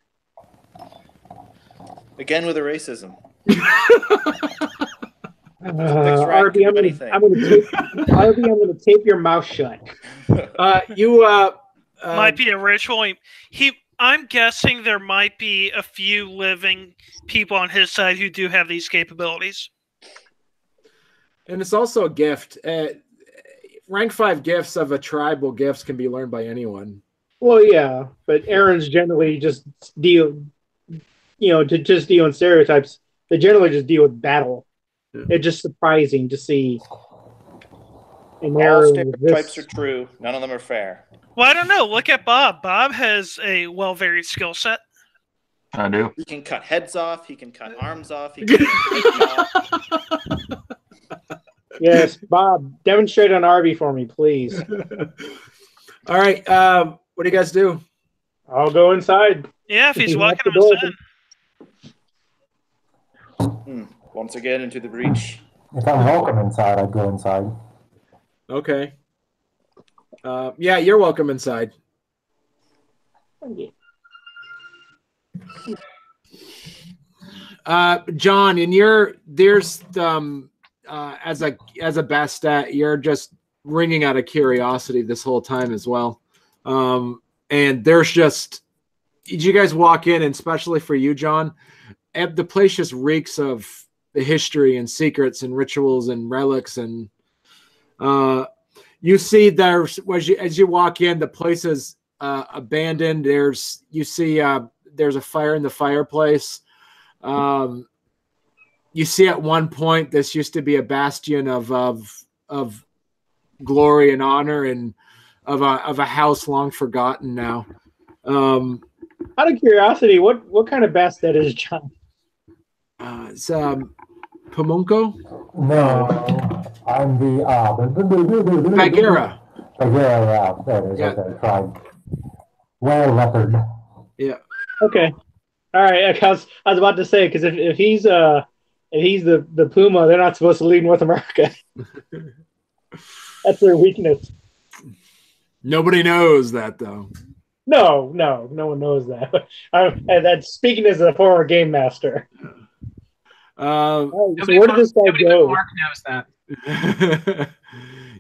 Again with the racism. RB, I'm going to tape your mouth shut. Might be a ritual. I'm guessing there might be a few living people on his side who do have these capabilities. And it's also a gift. Rank 5 gifts of a tribal gifts can be learned by anyone. Well, yeah, but Ahroun's generally just deal, to just deal in stereotypes. They generally just deal with battle. Yeah. It's just surprising to see. All stereotypes are true. None of them are fair. Well, I don't know. Look at Bob. Bob has a well-varied skill set. I do. He can cut heads off. He can cut arms off. He can cut off. Yes, Bob, demonstrate on RB for me, please. All right. What do you guys do? I'll go inside. Yeah, if he's welcoming us in. Once again, into the breach. If I'm welcome inside, I'd go inside. Okay. Yeah, you're welcome inside. John, and there's as a best stat, you're just ringing out of curiosity this whole time as well. And there's just, did you guys walk in, and especially for you, John, the place just reeks of the history and secrets and rituals and relics, and you see as you walk in, the place is abandoned. There's a fire in the fireplace. You see at one point this used to be a bastion of glory and honor, and of a house long forgotten now. Out of curiosity, what kind of best that is, John? It's Pamunko? No, I'm the Bagheera. Bagheera, yeah, there it is. Yeah. Okay, tried. Well leopard. Yeah. Okay. All right. I was about to say, because if he's the Puma, they're not supposed to leave North America. That's their weakness. Nobody knows that, though. No one knows that. That's speaking as a former game master. So where did this guy go? Mark knows that.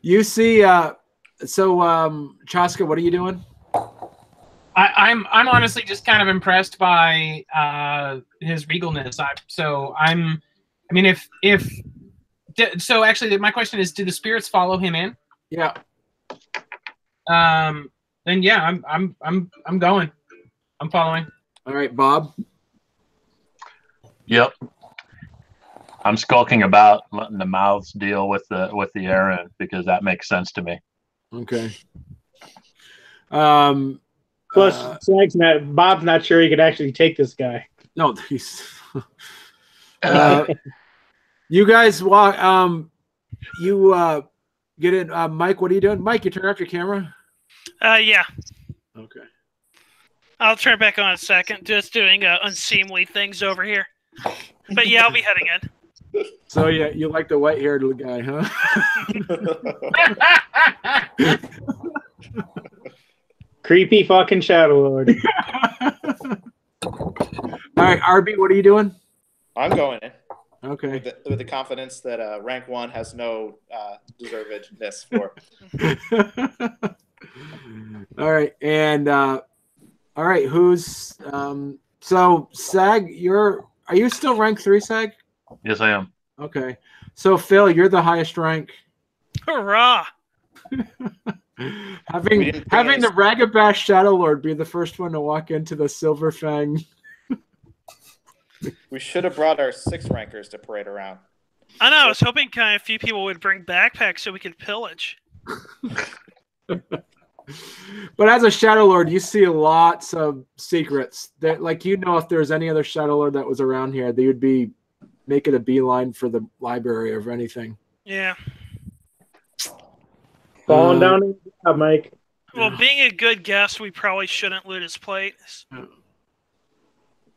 You see, Chaska, what are you doing? I'm honestly just kind of impressed by his regalness. So actually, my question is: do the spirits follow him in? Yeah. Then yeah, I'm going. I'm following. All right, Bob. Yep. I'm skulking about, letting the mouths deal with the Ahroun because that makes sense to me. Okay. Plus, Bob's not sure he could actually take this guy. No, he's. You guys walk. You get in. Mike, what are you doing? Mike, you turn off your camera. Yeah. Okay. I'll turn it back on in a second. Just doing unseemly things over here. But yeah, I'll be heading in. So yeah, you like the white-haired guy, huh? Creepy fucking Shadow Lord. All right, RB, what are you doing? I'm going in. Okay. With the confidence that rank 1 has no deservedness for. All right, and all right, who's so Sag? Are you still rank 3, Sag? Yes, I am. Okay, so Phil, you're the highest rank. Hurrah! having the Ragabash Shadow Lord be the first one to walk into the Silver Fang. We should have brought our 6 rankers to parade around. I know. I was hoping kind of a few people would bring backpacks so we could pillage. But as a Shadow Lord, you see lots of secrets that, like, if there's any other Shadow Lord that was around here, they would be making a beeline for the library or anything. Yeah. Falling down in the job, Mike. Well, being a good guest, we probably shouldn't loot his plate. At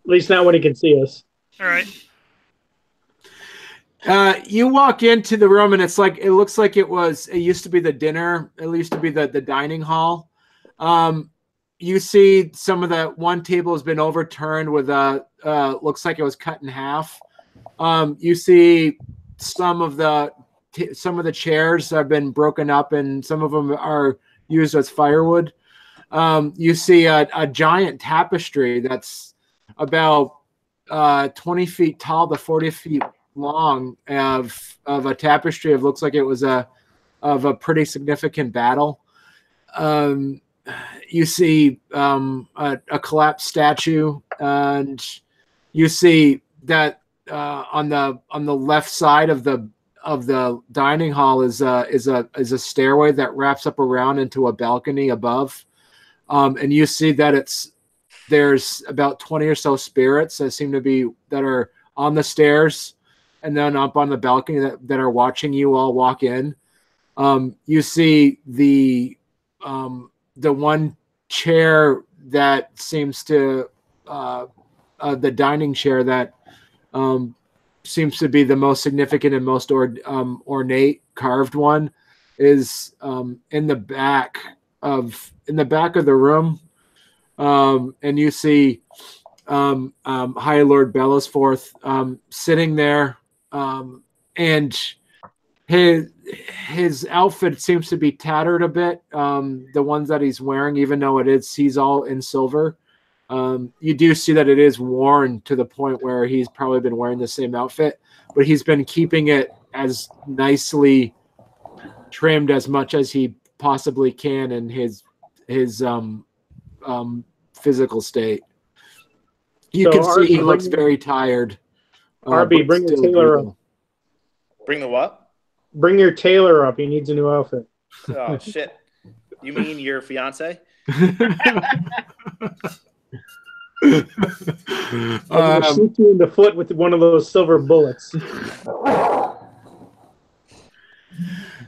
least not when he can see us. All right. You walk into the room and it looks like it used to be the dinner. It used to be the dining hall. You see some of the one table has been overturned with looks like it was cut in half. You see some of the chairs have been broken up and some of them are used as firewood. You see a giant tapestry that's about 20 feet tall to 40 feet long of a tapestry of looks like it was of a pretty significant battle. You see a collapsed statue, and you see that on the left side of the dining hall is a stairway that wraps up around into a balcony above, and you see that there's about 20 or so spirits that are on the stairs and then up on the balcony that are watching you all walk in. You see the one chair that seems to the dining chair that seems to be the most significant and most ornate carved one is in the back of the room. And you see High Lord Bellowforth sitting there, and his outfit seems to be tattered a bit. The ones that he's wearing, even though he's all in silver, you do see that it is worn to the point where he's probably been wearing the same outfit, but he's been keeping it as nicely trimmed as much as he possibly can in his physical state. You can see he looks very tired. RB, bring your tailor up. Bring the what? Bring your tailor up. He needs a new outfit. Oh, shit. You mean your fiance? Shoot you in the foot with one of those silver bullets.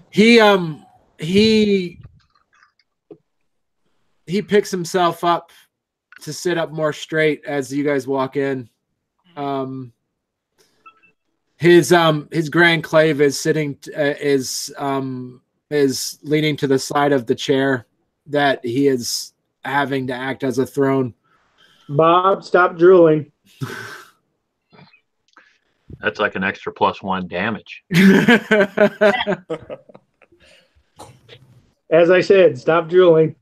He picks himself up to sit up more straight as you guys walk in. His grand clave is sitting is leaning to the side of the chair that he is having to act as a throne. Bob, stop drooling. That's like an extra +1 damage. As I said, stop drooling.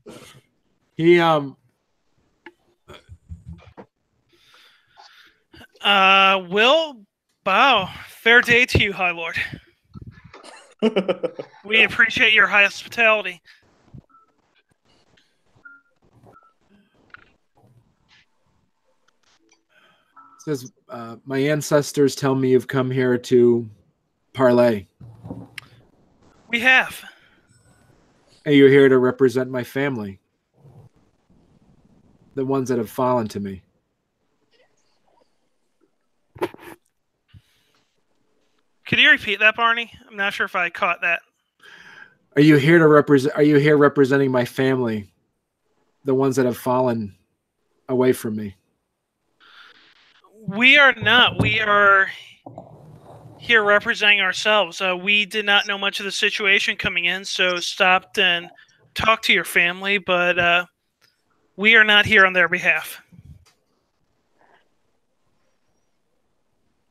He Bow. Fair day to you, High Lord. We appreciate your hospitality. Says, my ancestors tell me you've come here to parlay. We have. And you're here to represent my family. The ones that have fallen to me. Could you repeat that, Barney? I'm not sure if I caught that. Are you here representing my family? The ones that have fallen away from me. We are not. We are here representing ourselves. We did not know much of the situation coming in, so stopped and talked to your family, but we are not here on their behalf.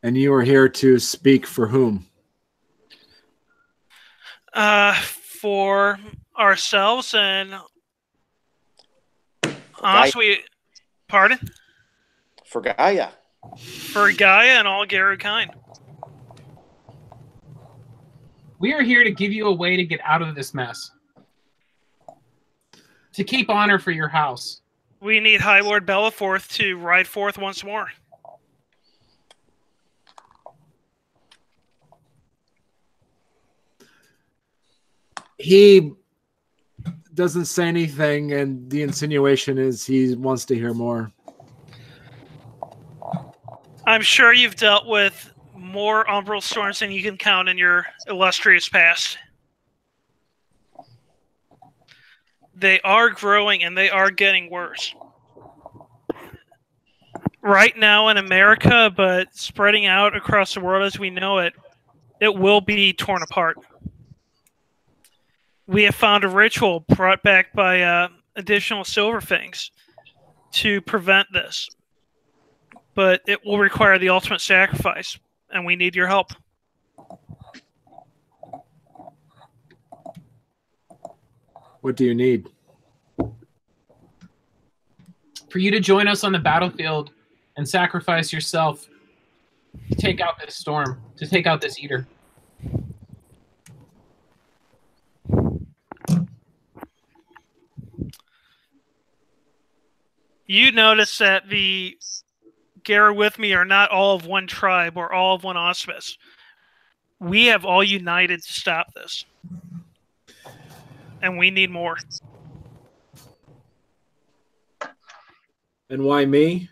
And you are here to speak for whom? For ourselves and honestly, pardon? For Gaia. For Gaia and all Garu kind. We are here to give you a way to get out of this mess. To keep honor for your house. We need High Lord Bellowforth to ride forth once more. He doesn't say anything, and the insinuation is he wants to hear more. I'm sure you've dealt with more umbral storms than you can count in your illustrious past. They are growing, and they are getting worse. Right now in America, but spreading out across the world as we know it, it will be torn apart. We have found a ritual brought back by additional Silver Fangs to prevent this. But it will require the ultimate sacrifice, and we need your help. What do you need? For you to join us on the battlefield and sacrifice yourself to take out this storm, to take out this eater. You notice that the Garu with me are not all of one tribe or all of one auspice. We have all united to stop this. And we need more. And why me?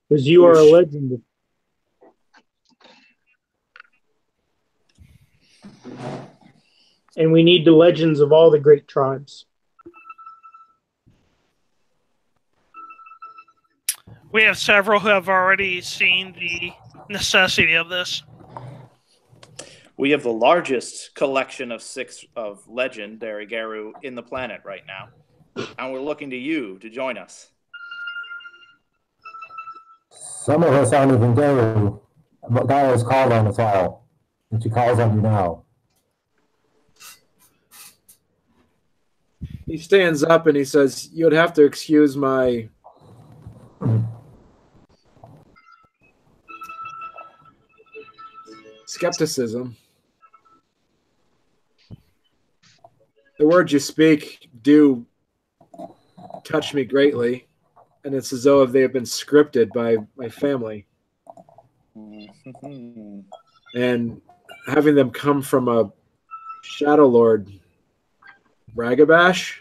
Because you are a legend. And we need the legends of all the great tribes. We have several who have already seen the necessity of this. We have the largest collection of legendary Garu in the planet right now. And we're looking to you to join us. Some of us aren't even Garu. Gaia is called on us all. And she calls on you now. He stands up and he says, "You'd have to excuse my skepticism. The words you speak do touch me greatly, and it's as though they have been scripted by my family. And having them come from a Shadow Lord Ragabash?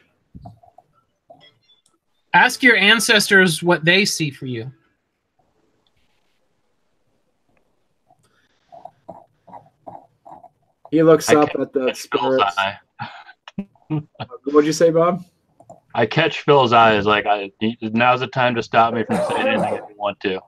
Ask your ancestors what they see for you. He looks up at the spirits. What'd you say, Bob? I catch Phil's eyes like, now's the time to stop me from saying anything if you want to.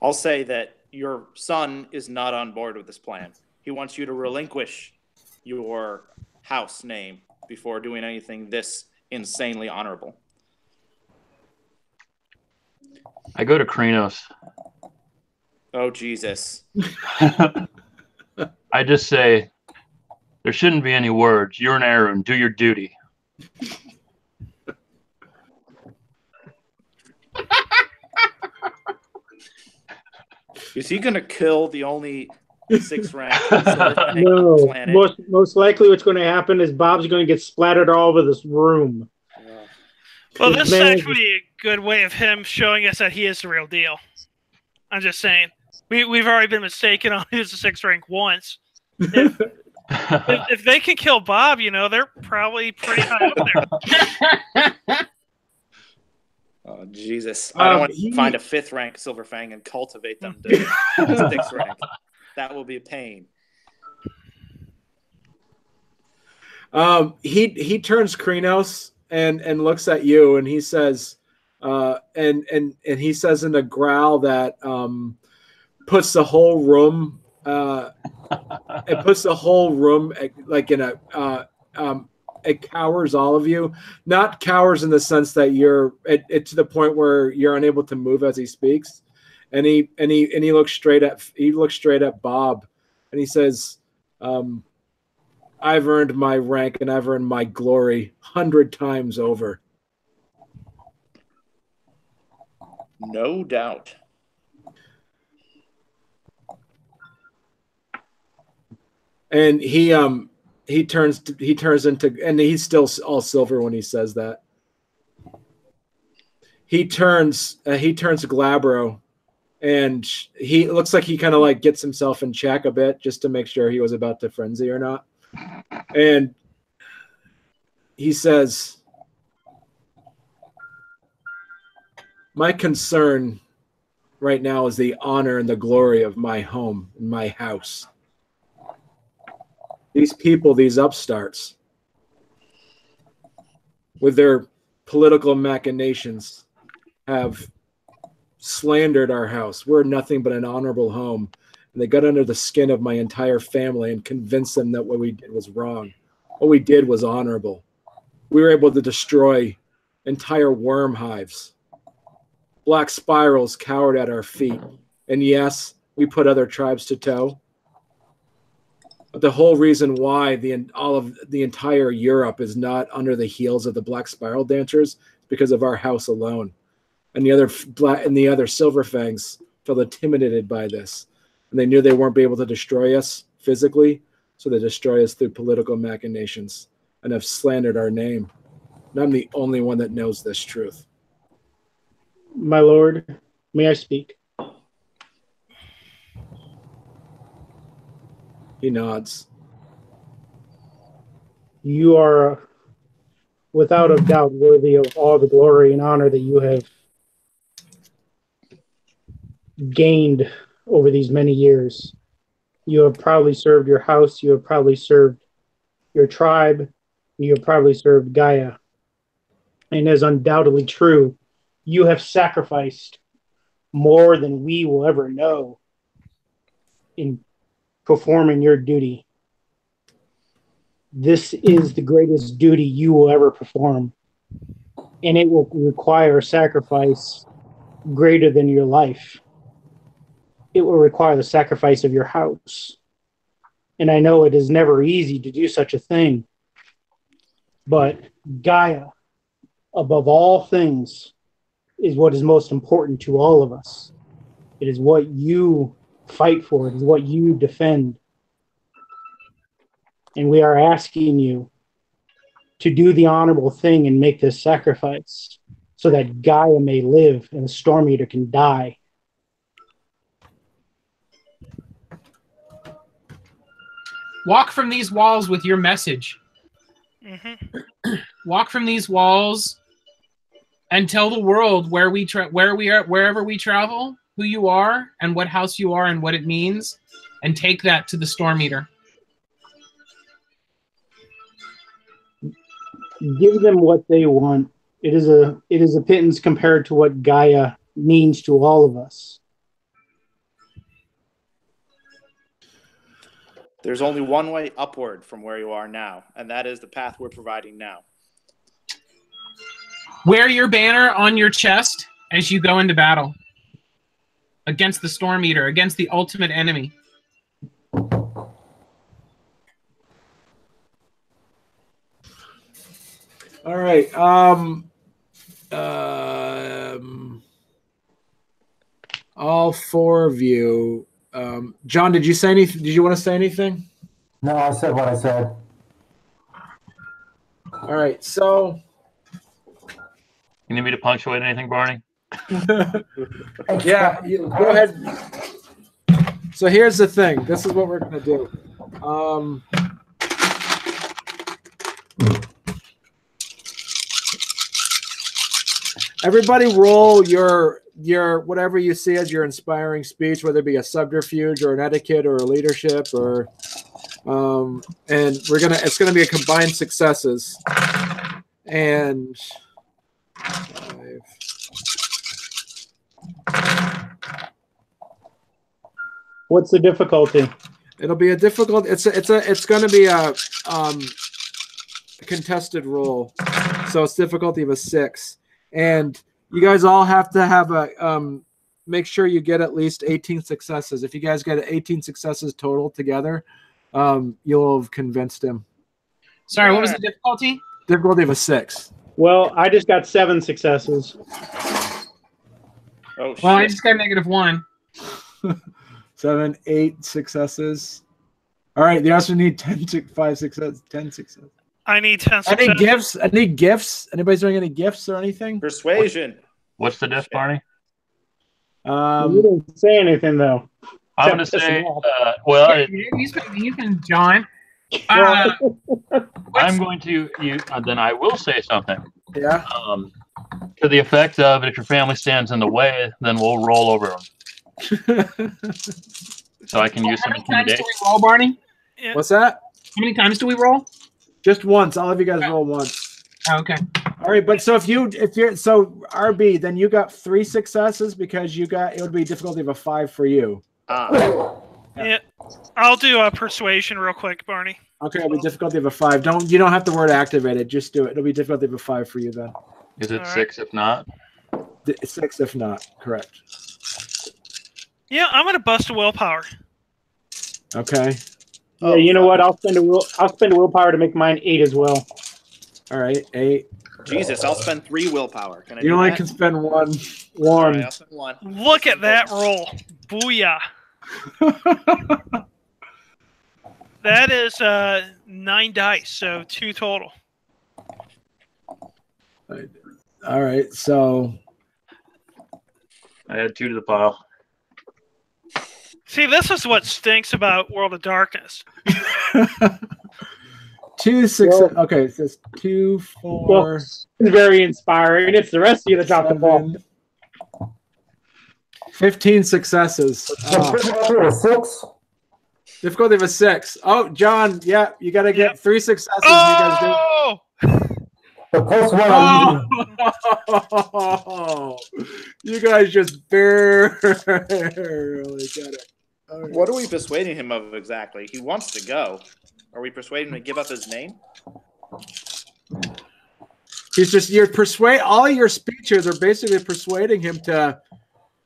I'll say that your son is not on board with this plan. He wants you to relinquish your house name before doing anything this insanely honorable. I go to Krinos. Oh, Jesus. I just say, There shouldn't be any words. You're an Ahroun. Do your duty. Is he gonna kill the only 6th rank Silver Fang No, on the planet? most likely what's going to happen is Bob's going to get splattered all over this room. Well, His this is man- actually a good way of him showing us that he is the real deal. I'm just saying. We've already been mistaken on who's the 6th rank once. If they can kill Bob, you know, they're probably pretty high up there. Oh, Jesus. I don't want to find a 5th rank Silver Fang and cultivate them to 6th rank. That will be a pain. He turns Krinos and looks at you, and he says, and he says in a growl that puts the whole room, it puts the whole room like in a, it cowers all of you. Not cowers in the sense that you're it to the point where you're unable to move as he speaks. And he looks straight at Bob, and he says, I've earned my rank and I've earned my glory 100 times over. No doubt. And he turns into, and he's still all silver when he says that. He turns Glabro, and he looks like he kind of like gets himself in check a bit just to make sure he was about to frenzy or not. And he says, my concern right now is the honor and the glory of my home and my house. These people, these upstarts, with their political machinations, have slandered our house. We're nothing but an honorable home. And they got under the skin of my entire family and convinced them that what we did was wrong. What we did was honorable. We were able to destroy entire worm hives. Black spirals cowered at our feet. And yes, we put other tribes to tow. But the whole reason why all of the entire Europe is not under the heels of the Black Spiral Dancers is because of our house alone. And the other Silver Fangs felt intimidated by this. And they knew they weren't be able to destroy us physically, so they destroy us through political machinations and have slandered our name. And I'm the only one that knows this truth. My lord, may I speak? He nods. You are, without a doubt, worthy of all the glory and honor that you have gained over these many years. You have probably served your house, you have probably served your tribe, you have probably served Gaia. And as undoubtedly true, you have sacrificed more than we will ever know in performing your duty. This is the greatest duty you will ever perform, and it will require a sacrifice greater than your life. It will require the sacrifice of your house. And I know it is never easy to do such a thing, but Gaia, above all things, is what is most important to all of us. It is what you fight for. It is what you defend. And we are asking you to do the honorable thing and make this sacrifice so that Gaia may live and the Storm Eater can die. Walk from these walls with your message. Mm-hmm. Walk from these walls and tell the world where we are, wherever we travel, who you are and what house you are and what it means, and take that to the Storm Eater. Give them what they want. It is a pittance compared to what Gaia means to all of us. There's only one way upward from where you are now, and that is the path we're providing now. Wear your banner on your chest as you go into battle against the Storm Eater, against the ultimate enemy. All right. All four of you. John, did you say anything? Did you want to say anything? No, I said what I said. All right. So. You need me to punctuate anything, Barney? Yeah. Go ahead. So here's the thing. This is what we're going to do. Everybody roll your whatever you see as your inspiring speech, whether it be a subterfuge or an etiquette or a leadership or and it's gonna be a combined successes. And 5. What's the difficulty? It'll be a difficult. It's going to be a contested roll, so it's difficulty of a 6. And you guys all have to have a make sure you get at least 18 successes. If you guys get 18 successes total together, you'll have convinced him. Sorry, what was the difficulty? Difficulty of a 6. Well, I just got 7 successes. Oh, shit. Well, I just got -1. 7, 8 successes. All right, you also need 10 successes. I need 10 successes. Any gifts? Any gifts? Anybody's doing any gifts or anything? Persuasion. What's the diff, Barney? You didn't say anything though. I'm going to say, You can, John. I'm going to then I will say something. Yeah. To the effect of, if your family stands in the way, then we'll roll over them. So I can use some intimidation. How many times do intimidation. we roll, Barney? Yeah. What's that? How many times do we roll? Just once. I'll have you guys roll once. Okay. All right, but so if you're RB, then you got 3 successes because it would be difficulty of a 5 for you. Yeah. I'll do a persuasion real quick, Barney. Okay, it'll be difficulty of a 5. You don't have the word activated. Just do it. It'll be difficulty of a 5 for you then. Is it All 6 if not? 6 if not. Correct. Yeah, I'm gonna bust a willpower. Okay. Yeah, you know what? I'll spend a willpower to make mine 8 as well. All right, 8. Jesus, I'll spend 3 willpower. Can I do You only that? can spend 1. All right, I'll spend 1. Look at that roll. Booyah. That is 9 dice, so 2 total. All right, so I had 2 to the pile. See, this is what stinks about World of Darkness. 2 success. Okay, it says 2, 4. It's very inspiring. It's the rest of you that dropped the ball. 15 successes. Difficulty of 6. Difficulty of a 6. Oh, John, yeah, you got to get 3 successes. Oh! The plus 1. Oh, you guys just barely got it. Right. What are we persuading him of exactly? He wants to go. Are we persuading him to give up his name? All your speeches are basically persuading him to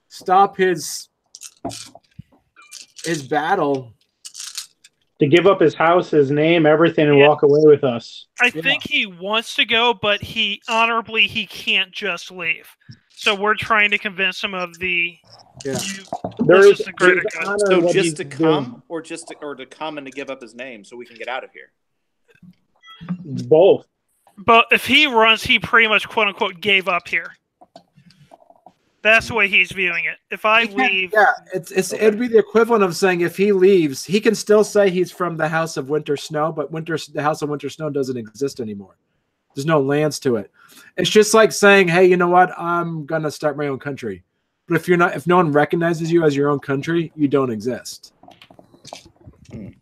stop his battle. To give up his house, his name, everything, and walk away with us. I think he wants to go, but he can't just leave. So we're trying to convince him of the. Yeah. There's the greater good. So just to come, or to come and to give up his name, so we can get out of here. Both. But if he runs, he pretty much quote unquote gave up here. That's the way he's viewing it. If I leave, yeah, it'd be the equivalent of saying if he leaves, he can still say he's from the House of Winter Snow, but the House of Winter Snow doesn't exist anymore. There's no lands to it. It's just like saying, "Hey, you know what? I'm gonna start my own country." But if no one recognizes you as your own country, you don't exist. I'm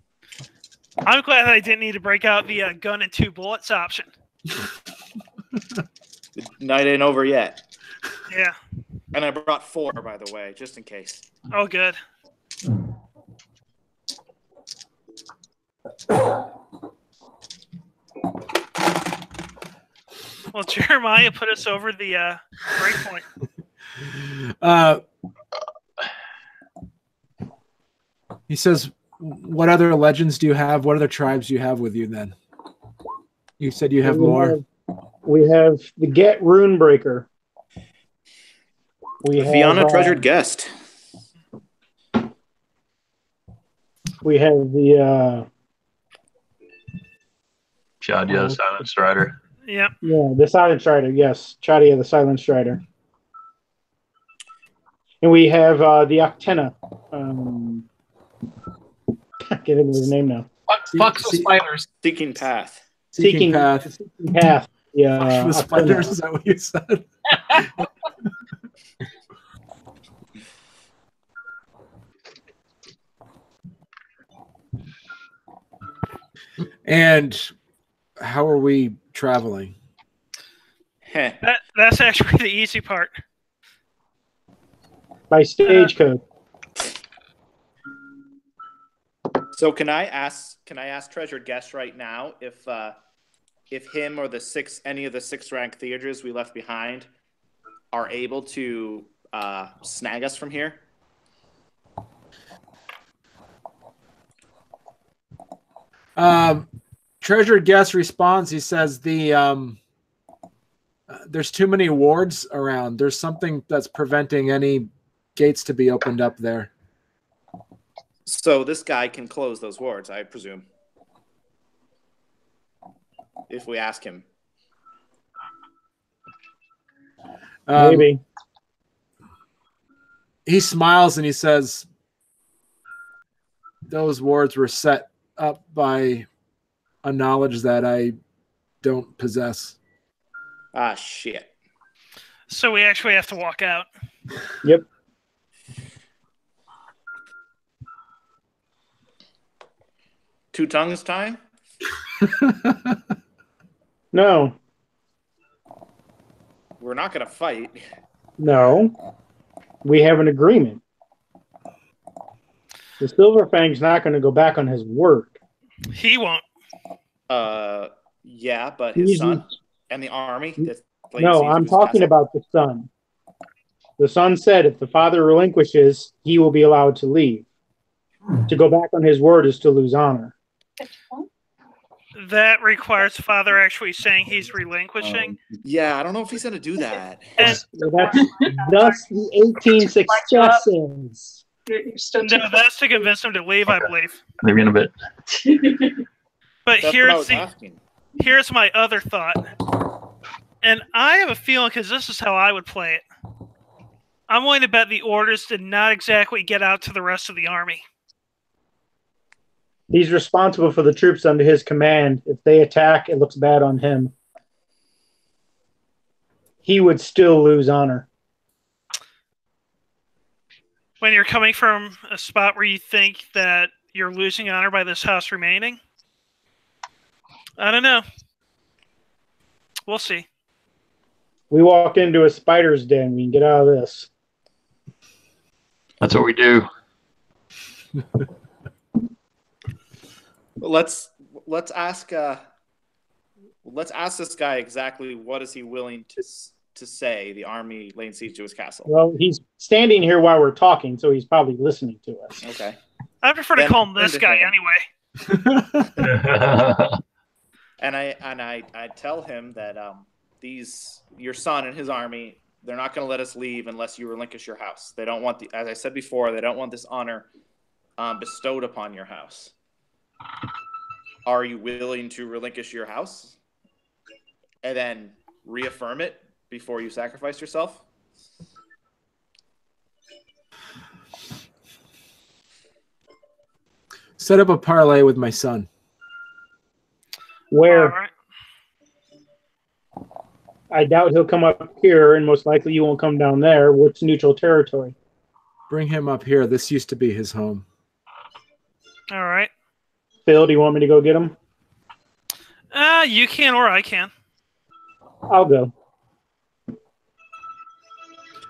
glad I didn't need to break out the gun and 2 bullets option. The night ain't over yet. Yeah. And I brought 4, by the way, just in case. Oh, good. Well, Jeremiah put us over the break point. He says, "What other legends do you have? What other tribes do you have with you?" Then you said you have more. We have the Get Runebreaker. We have Fiona, treasured guest. We have the Shadia, Silent Strider. Yep. yeah, the Silent Strider. Yes, Chadia, the Silent Strider. And we have the Octena. I can't think of his name now. Fuck the spiders. Seeking Path. Seeking Path. Path. Yeah. The spiders, is that what you said? And how are we traveling? That's actually the easy part. By stagecoach. So can I ask treasured guest right now if him or any of the 6th rank theaters we left behind are able to snag us from here? Treasured guest responds. He says there's too many wards around. There's something that's preventing any gates to be opened up there. So this guy can close those wards, I presume, if we ask him. Maybe. He smiles and he says, those wards were set up by a knowledge that I don't possess. Ah, shit. So we actually have to walk out. Yep. Two tongues time? No. We're not going to fight. No. We have an agreement. The Silver Fang's not going to go back on his word. He won't. Yeah, but his son and the army. No, I'm talking about the son. The son said if the father relinquishes, he will be allowed to leave. To go back on his word is to lose honor. That requires the father actually saying he's relinquishing. Yeah, I don't know if he's going to do that. And Thus the 18 successes. no, that's to convince him to leave, I believe. Maybe in a bit. But That's here's my other thought. And I have a feeling, because this is how I would play it, I'm willing to bet the orders did not exactly get out to the rest of the army. He's responsible for the troops under his command. If they attack, it looks bad on him. He would still lose honor. When you're coming from a spot where you think that you're losing honor by this house remaining? I don't know. We'll see. We walk into a spider's den. We can get out of this. That's what we do. Let's ask this guy exactly what is he willing to say the army laying siege to his castle. Well, he's standing here while we're talking, so he's probably listening to us. Okay. I prefer to call him this guy anyway. And I tell him that your son and his army, they're not going to let us leave unless you relinquish your house. They don't want as I said before, they don't want this honor bestowed upon your house. Are you willing to relinquish your house and then reaffirm it before you sacrifice yourself? Set up a parlay with my son. Where? All right. I doubt he'll come up here, and most likely you won't come down there. What's neutral territory? Bring him up here. This used to be his home. All right. Phil, do you want me to go get him? You can or I can. I'll go.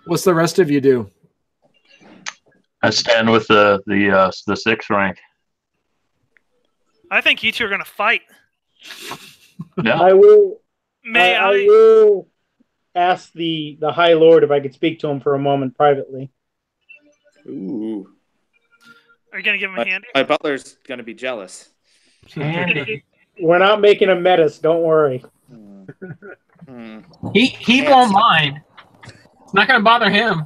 What's the rest of you do? I stand with the 6th rank. I think you two are going to fight. Yeah. I will. I will ask the High Lord if I could speak to him for a moment privately. Ooh. Are you going to give him a handy? My butler's going to be jealous. Handy. We're not making a menace. Don't worry. He won't mind. It's not going to bother him.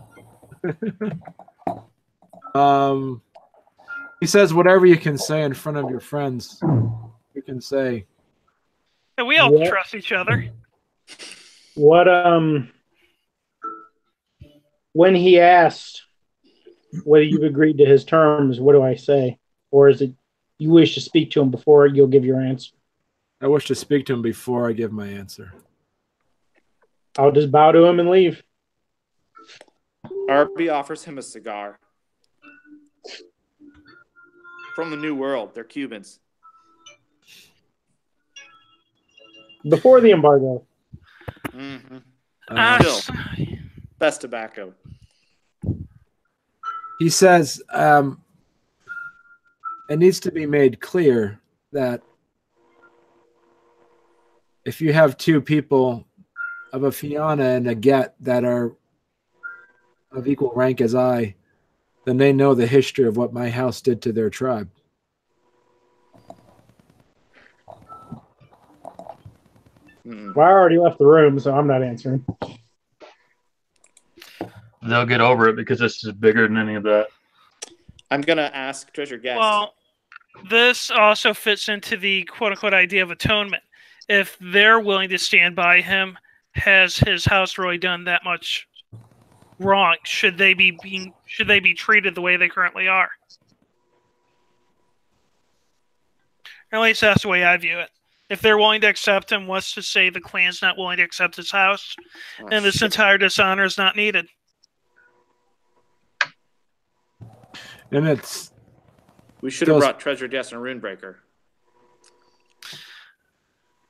He says whatever you can say in front of your friends, you can say. Yeah, we all trust each other. What when he asked whether you've agreed to his terms, what do I say? Or is it you wish to speak to him before you'll give your answer? I wish to speak to him before I give my answer. I'll just bow to him and leave. Arby offers him a cigar. From the New World. They're Cubans. Before the embargo. Mm-hmm. Still, best tobacco. He says it needs to be made clear that if you have two people of a Fianna and a Get that are of equal rank as I, then they know the history of what my house did to their tribe. Well, I already left the room, so I'm not answering. They'll get over it because this is bigger than any of that. I'm going to ask Treasure Guest. Well, this also fits into the quote-unquote idea of atonement. If they're willing to stand by him, has his house really done that much wrong? Should they be treated the way they currently are? Or at least that's the way I view it. If they're willing to accept him, what's to say the clan's not willing to accept his house, and this entire dishonor is not needed? And it's... We should have brought Treasure Guest and Runebreaker.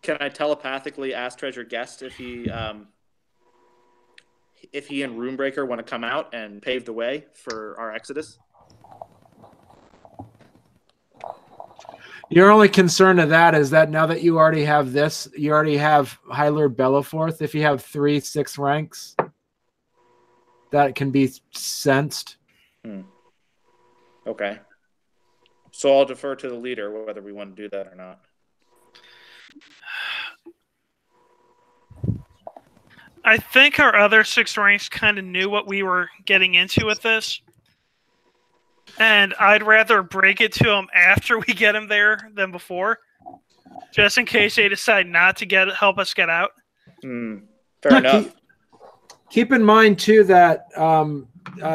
Can I telepathically ask Treasure Guest if he and Runebreaker want to come out and pave the way for our exodus? Your only concern of that is that now that you already have this, you already have High Lord Bellowforth. If you have 3 6 ranks, that can be sensed. Okay. So I'll defer to the leader whether we want to do that or not. I think our other 6 ranks kind of knew what we were getting into with this. And I'd rather break it to them after we get them there than before. Just in case they decide not to help us get out. Fair enough. Keep in mind, too, that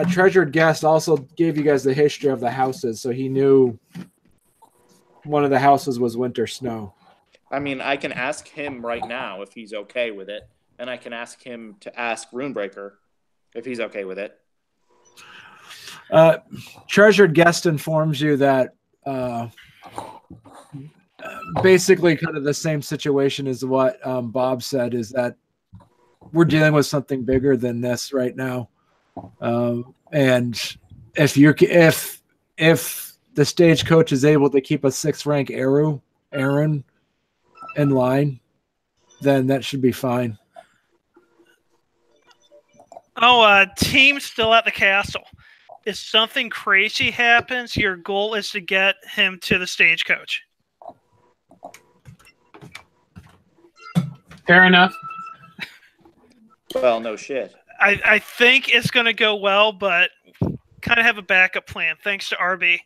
Treasured Guest also gave you guys the history of the houses, so he knew one of the houses was Winter Snow. I mean, I can ask him right now if he's okay with it, and I can ask him to ask Runebreaker if he's okay with it. Treasured Guest informs you that basically kind of the same situation as what Bob said, is that we're dealing with something bigger than this right now. And if the stagecoach is able to keep a 6th rank Ahroun in line, then that should be fine. Oh, team's still at the castle. If something crazy happens, your goal is to get him to the stagecoach. Fair enough. Well, no shit. I think it's going to go well, but kind of have a backup plan, thanks to RB.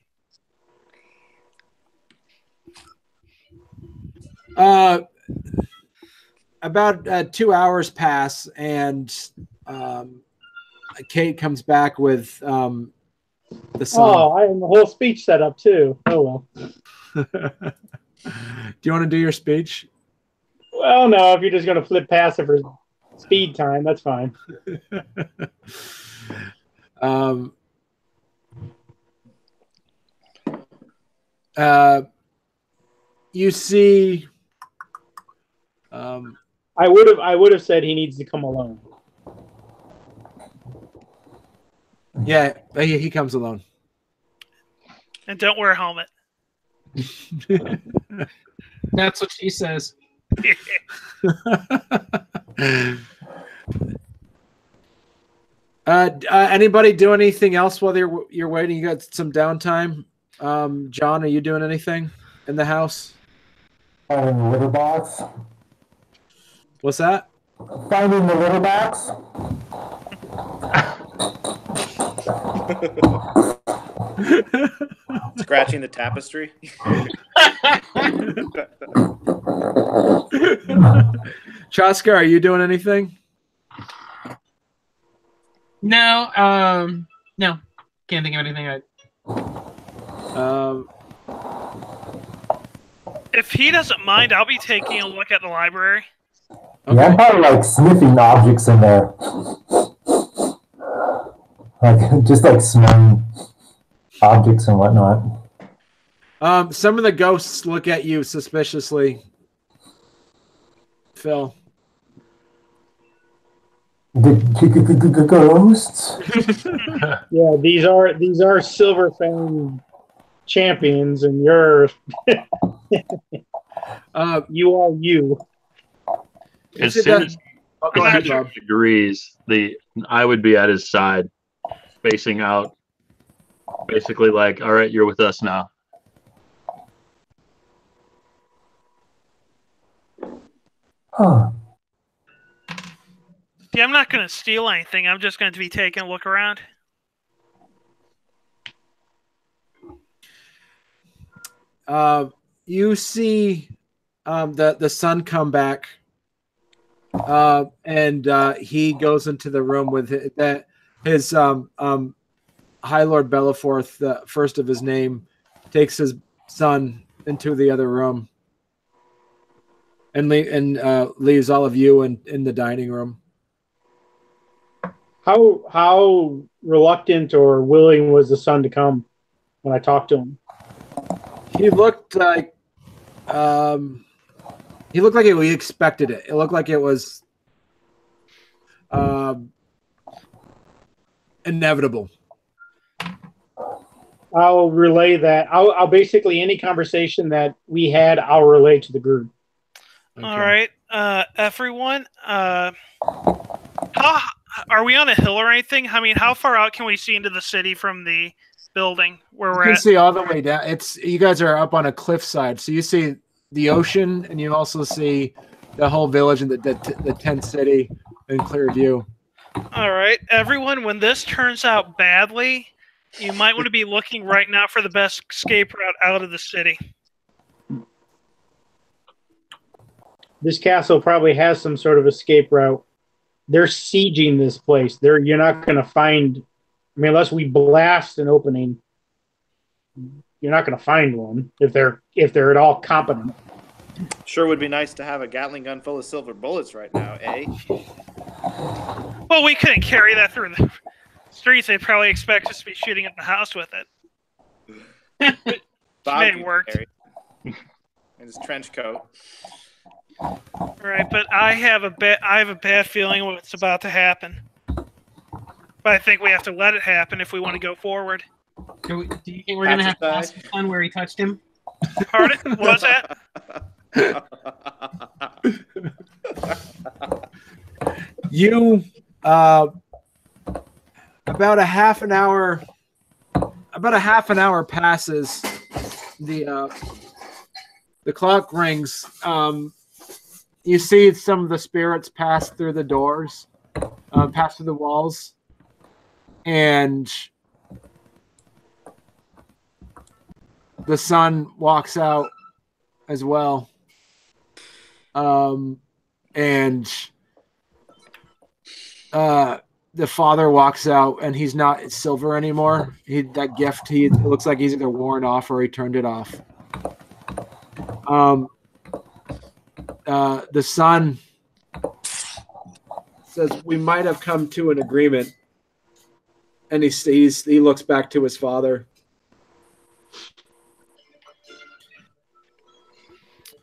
About 2 hours pass, and Kate comes back with the song. Oh, I have the whole speech set up too. Oh well. Do you want to do your speech? Well, no. If you're just going to flip past it for speed time, that's fine. You see. I would have said he needs to come alone. Yeah, he comes alone. And don't wear a helmet. That's what she says. Anybody do anything else while you're waiting? You got some downtime. John, are you doing anything in the house? In the litter box. What's that? Finding the littlebacks. Scratching the tapestry. Chaska, are you doing anything? No, no, can't think of anything. If he doesn't mind, I'll be taking a look at the library. Okay. Yeah, I'm probably like sniffing objects in there. Like, just like smelling objects and whatnot. Some of the ghosts look at you suspiciously. Phil. Ghosts? Yeah, these are Silver Fang champions, and you're you are you. As soon as Go ahead, Bob. agrees, I would be at his side, facing out, basically like, all right, you're with us now. Huh. Yeah, I'm not going to steal anything. I'm just going to be taking a look around. You see the son come back, and he goes into the room with his High Lord Bellowforth, the first of his name, takes his son into the other room and leaves all of you in the dining room. How reluctant or willing was the son to come when I talked to him? He looked like he expected it. It looked like it was inevitable. I'll relay that. I'll basically, any conversation that we had, I'll relay to the group. Okay. All right, everyone. How are we on a hill or anything? I mean, how far out can we see into the city from the building where You we're can at? see all the way down. You guys are up on a cliffside, so you see the ocean, and you also see the whole village and the tent city in clear view. All right, everyone. When this turns out badly, you might want to be looking right now for the best escape route out of the city. This castle probably has some sort of escape route. They're sieging this place. You're not going to find. I mean, unless we blast an opening, you're not going to find one if they're at all competent. Sure would be nice to have a Gatling gun full of silver bullets right now, eh? Well, we couldn't carry that through the streets. They'd probably expect us to be shooting at the house with it. Bob It worked. in his trench coat. Right, but I have a bad feeling what's about to happen. But I think we have to let it happen if we want to go forward. Do you think we're gonna have to ask his son where he touched him? Pardon? What's that? You about a half an hour passes. The clock rings. You see some of the spirits pass through the doors, pass through the walls, and the son walks out as well. And the father walks out, and he's not silver anymore. It looks like he's either worn off or he turned it off. The son says, "We might have come to an agreement," and he looks back to his father.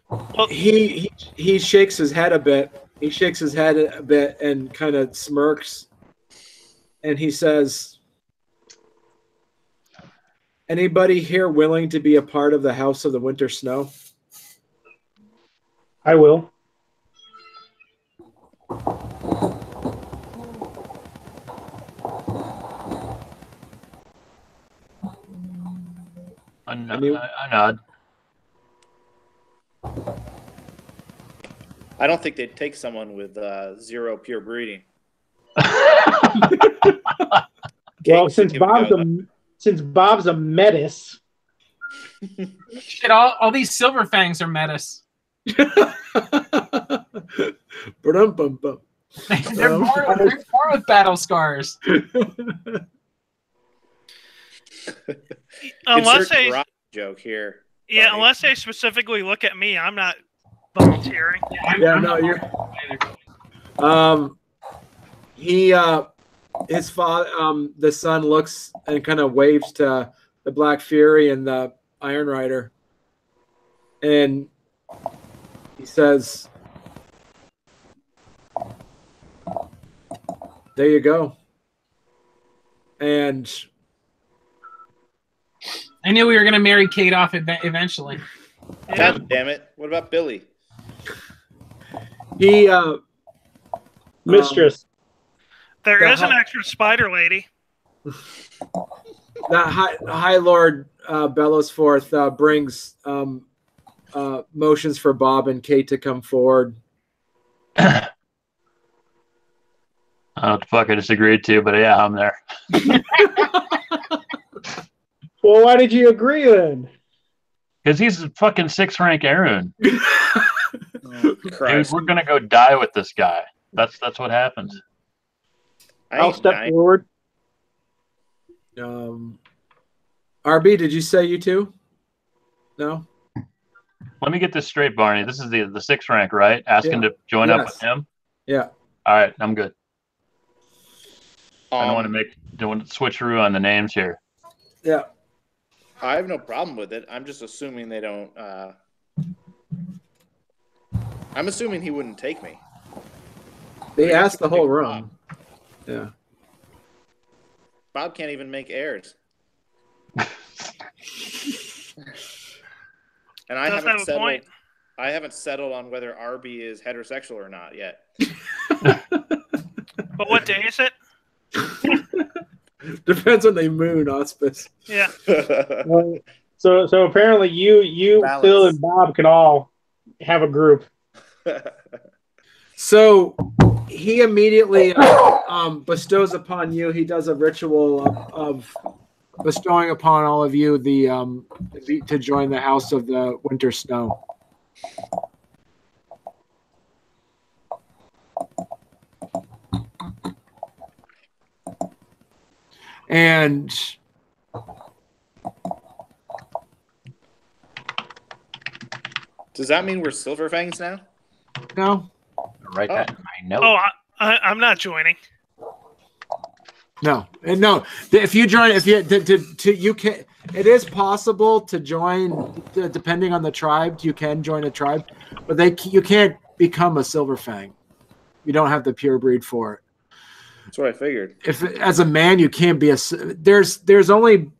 Well, He shakes his head a bit. He shakes his head a bit and kind of smirks, and he says, "Anybody here willing to be a part of the House of the Winter Snow?" I will. I nod. I don't think they'd take someone with 0 pure breeding. Well, since Bob's a metis. Shit, all these Silver Fangs are metis. Ba-dum-bum-bum. They're born with battle scars. Unless they joke here. Yeah, buddy. unless they specifically look at me, I'm not volunteering. Yeah, no, you're. His father, the son looks and kind of waves to the Black Fury and the Iron Rider, and he says, "There you go." And I knew we were going to marry Kate off eventually. God damn it! What about Billy? He, Mistress. There is an extra spider lady. That High Lord Bellowforth brings motions for Bob and Kate to come forward. I don't know what the fuck I just agreed to, but yeah, I'm there. Well, why did you agree then? Because he's a fucking 6th rank Ahroun. Oh, Dude, we're gonna go die with this guy. That's what happens. I'll step forward. RB, did you say you too? No. Let me get this straight, Barney. This is the 6th rank, right? Asking to join up with him. Yeah. All right, I'm good. I don't want to switcheroo on the names here. Yeah. I have no problem with it. I'm just assuming they don't. I'm assuming he wouldn't take me. They asked the whole room. Yeah. Bob can't even make heirs. And I haven't settled on whether RB is heterosexual or not yet. But what day is it? Depends on the moon auspice. Yeah. So apparently you Balance. Phil, and Bob can all have a group. So he immediately bestows upon you. He does a ritual of bestowing upon all of you to join the House of the Winter Snow. And does that mean we're Silver Fangs now? No. Right. That in my note. Oh, I'm not joining. No, and no. If you join, you can. It is possible to join, depending on the tribe. You can join a tribe, but you can't become a Silver Fang. You don't have the pure breed for it. That's what I figured. If as a man you can't be there's only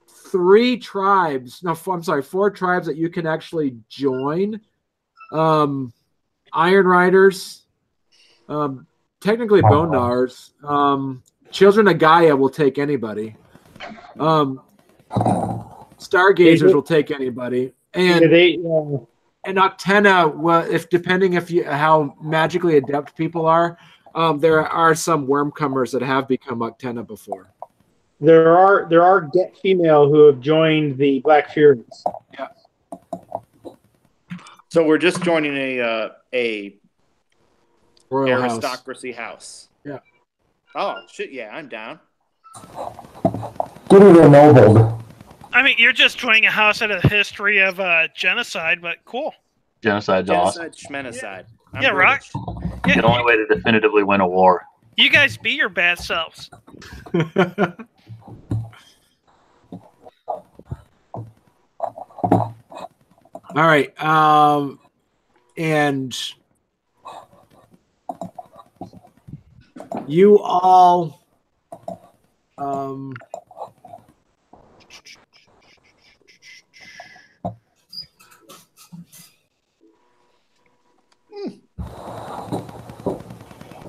3 tribes. No, I'm sorry, 4 tribes that you can actually join. Iron Riders, technically Bone Gnawers. Children of Gaia will take anybody. Stargazers will take anybody. And Octena, depending how magically adept people are, there are some wormcomers that have become Octena before. There are Get Female who have joined the Black Furies. Yeah. So we're just joining a Royal aristocracy house. Yeah. Oh shit! Yeah, I'm down. Get it ennobled. I mean, you're just joining a house that has a history of genocide, but cool. Genocide's awesome. Schmenocide. Yeah, right. Yeah, The only way to definitively win a war. you guys be your bad selves. All right. And you all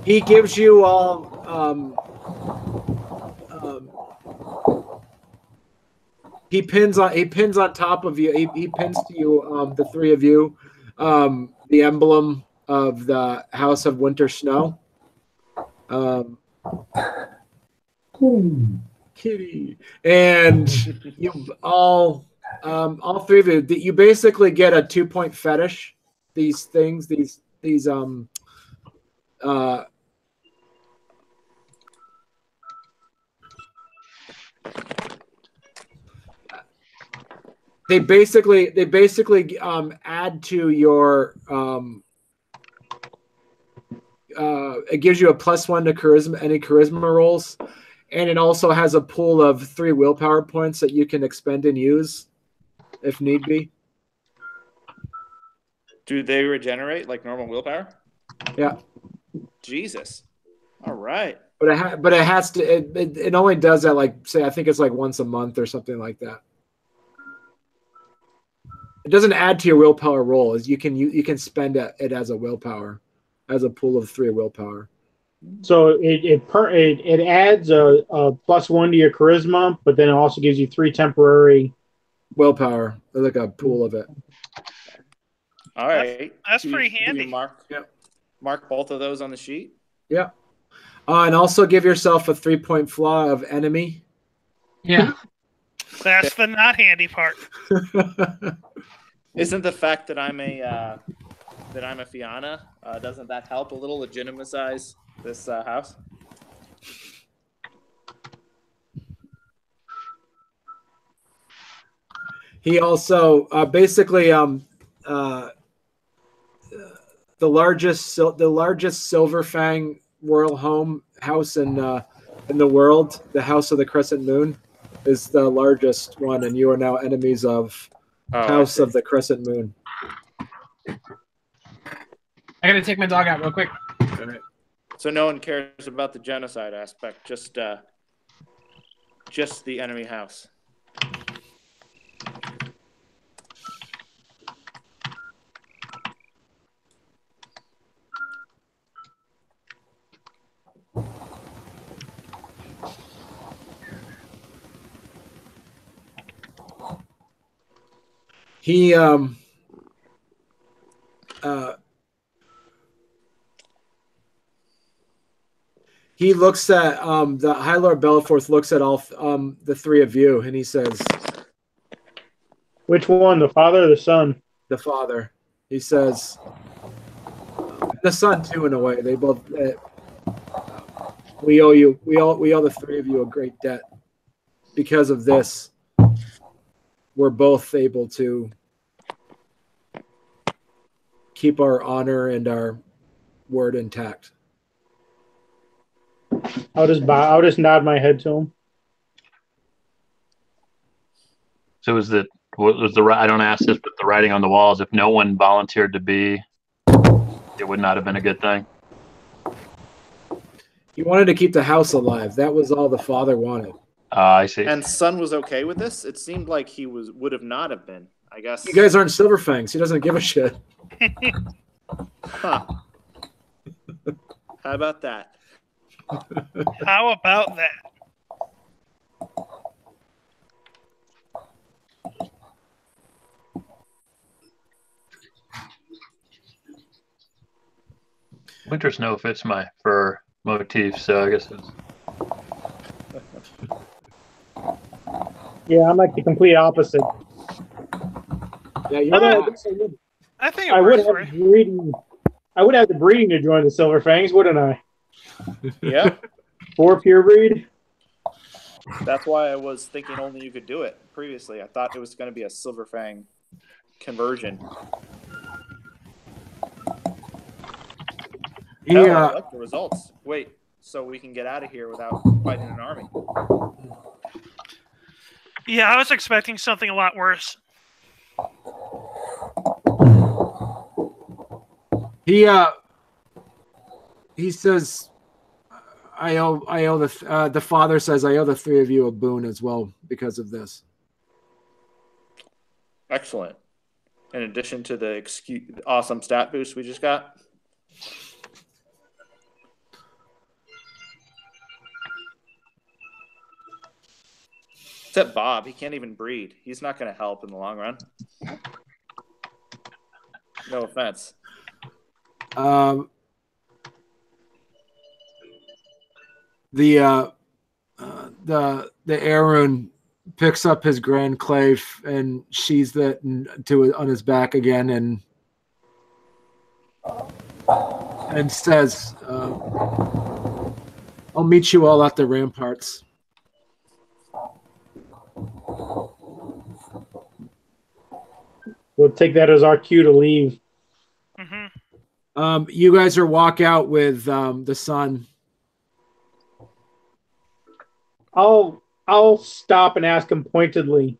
he gives you all he pins on top of you. He pins to you, the 3 of you, the emblem of the House of Winter Snow. Kitty. And you all three of you, you basically get a 2-point fetish. These things, these they basically add to your it gives you a +1 to charisma, any charisma rolls, and it also has a pool of 3 willpower points that you can expend and use if need be. Do they regenerate like normal willpower? Yeah. Jesus. All right. But it has to. It only does that, like, say, I think it's like once a month or something like that. It doesn't add to your willpower roll. You can spend it as a willpower, as a pool of 3 willpower. So it adds a +1 to your charisma, but then it also gives you 3 temporary willpower, like a pool of it. All right. That's pretty handy. Mark both of those on the sheet. Yeah. And also give yourself a 3-point flaw of enemy. Yeah. That's the not handy part. Isn't the fact that I'm a Fianna, doesn't that help a little legitimize this house? He also basically the largest Silver Fang royal home house in the world, the House of the Crescent Moon, is the largest one, and you are now enemies of House of the Crescent Moon. I gotta take my dog out real quick. All right. So no one cares about the genocide aspect, just the enemy house. He looks at the High Lord Bellowforth looks at all the 3 of you, and he says, which one, the father or the son? The father. He says, the son too, in a way. They both. We owe you. We owe the 3 of you a great debt. Because of this, we're both able to keep our honor and our word intact. I'll just nod my head to him. So what was I don't ask this, but the writing on the walls, if no one volunteered to be, it would not have been a good thing. He wanted to keep the house alive. That was all the father wanted. I see. And son was okay with this? It seemed like he would have not have been, I guess. You guys aren't Silver Fangs. He doesn't give a shit. Huh. How about that? How about that? Winter snow fits my fur motif, so I guess it's... Yeah, I'm like the complete opposite. Yeah, I think I would have breeding. I would have the breeding to join the Silver Fangs, wouldn't I? Yeah. 4 pure breed. That's why I was thinking only you could do it previously. I thought it was going to be a Silver Fang conversion. I like the results. Wait, so we can get out of here without fighting an army. Yeah, I was expecting something a lot worse. He says, I owe the father says I owe the 3 of you a boon as well because of this. Excellent. In addition to the awesome stat boost we just got. Except Bob, he can't even breed. He's not going to help in the long run. No offense. Um, the Ahroun picks up his grand clave and sheathes it on his back again, and says, "I'll meet you all at the ramparts." We'll take that as our cue to leave. Mm-hmm. You guys are walk out with the sun. I'll stop and ask him pointedly.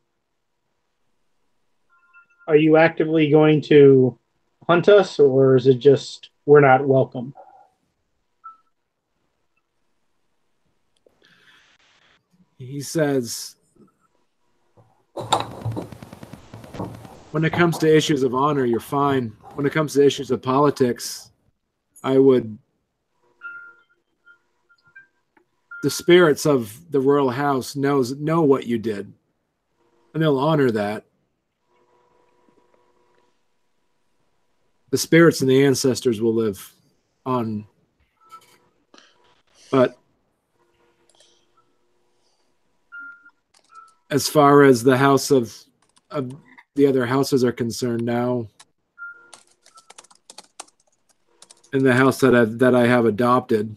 Are you actively going to hunt us, or is it just we're not welcome? He says, when it comes to issues of honor, you're fine. When it comes to issues of politics, the spirits of the royal house know what you did, and they'll honor that. The spirits and the ancestors will live on. But as far as the house of the other houses are concerned now, in the house that I have adopted,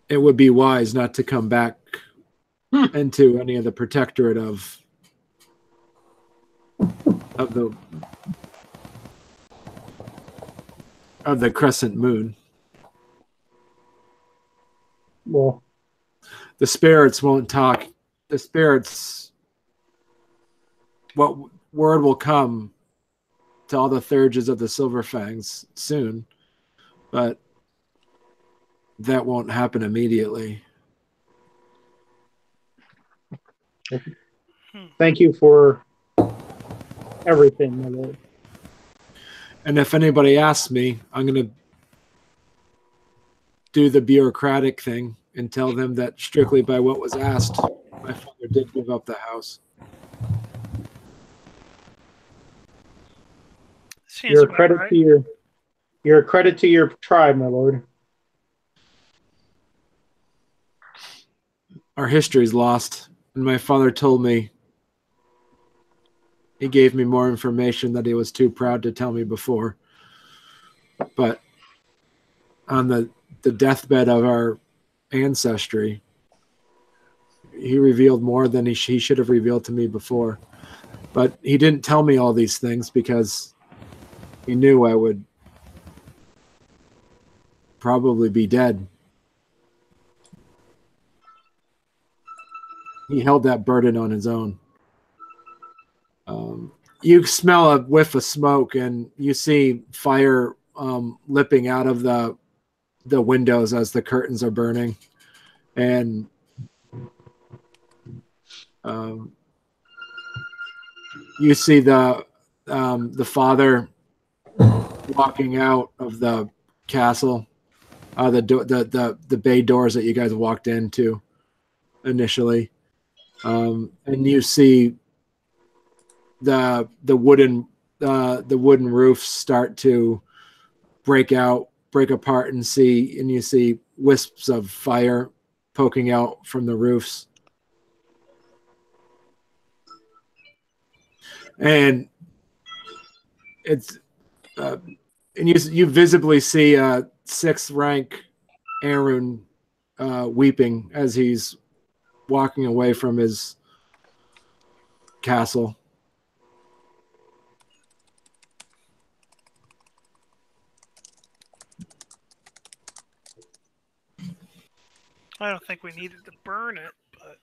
it would be wise not to come back into any of the protectorate of the crescent moon. Well, the spirits won't talk. The spirits, what word will come to all the Thurges of the Silver Fangs soon, but that won't happen immediately. Thank you for everything, my lord. And if anybody asks me, I'm going to do the bureaucratic thing and tell them that strictly by what was asked, my father did give up the house. You're a credit to you're a credit to your tribe, my lord. Our history is lost, and my father told me he gave me more information that he was too proud to tell me before. But on the deathbed of our ancestry, he revealed more than he should have revealed to me before. But he didn't tell me all these things because he knew I would probably be dead. He held that burden on his own. You smell a whiff of smoke, and you see fire lipping out of the windows as the curtains are burning, and you see the father walking out of the castle, the bay doors that you guys walked into initially, and you see the wooden roofs start to break apart, and you see wisps of fire poking out from the roofs. And it's and you visibly see a 6th rank Ahroun weeping as he's walking away from his castle. I don't think we needed to burn it, but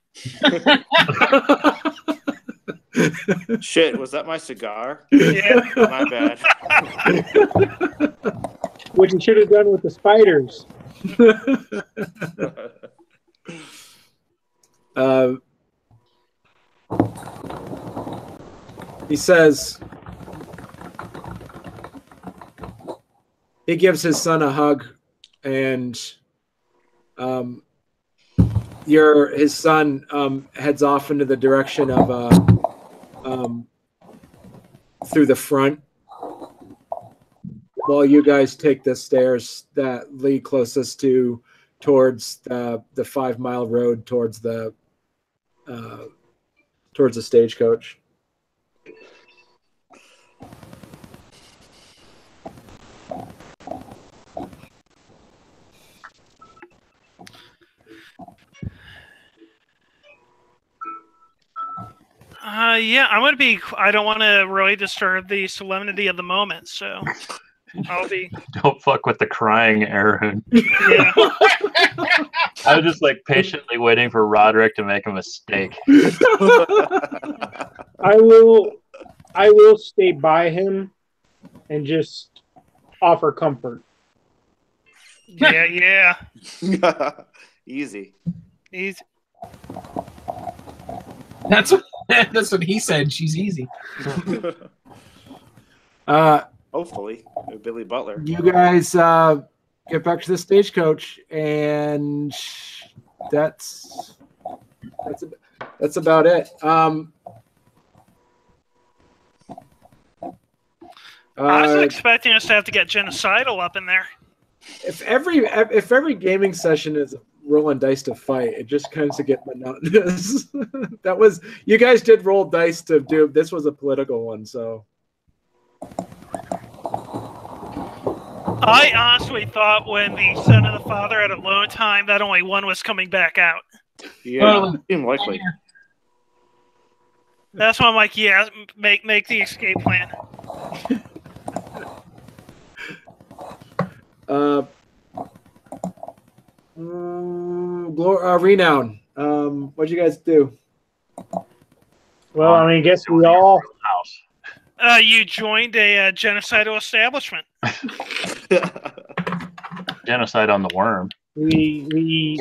Shit, was that my cigar? yeah. My bad. What you should have done with the spiders. He says he gives his son a hug, and his son heads off into the direction of through the front, while you guys take the stairs that lead closest towards the 5 mile road towards the stagecoach. Yeah, I don't want to really disturb the solemnity of the moment, so I'll be. Don't fuck with the crying Ahroun. Yeah. I was just like patiently waiting for Roderick to make a mistake. I will stay by him and just offer comfort. Yeah. Easy. That's what he said. She's easy. Hopefully, Billy Butler. You guys get back to the stagecoach, and that's about it. I was expecting us to have to get genocidal up in there. If every gaming session is rolling dice to fight, it just kind of get monotonous. You guys did roll dice to do. This was a political one, so. I honestly thought when the son and the father had alone time that only one was coming back out. Yeah, seemed likely. That's why I'm like, yeah, make the escape plan. Renown. What'd you guys do? Well, I mean, I guess we all. You joined a genocidal establishment. Genocide on the worm. We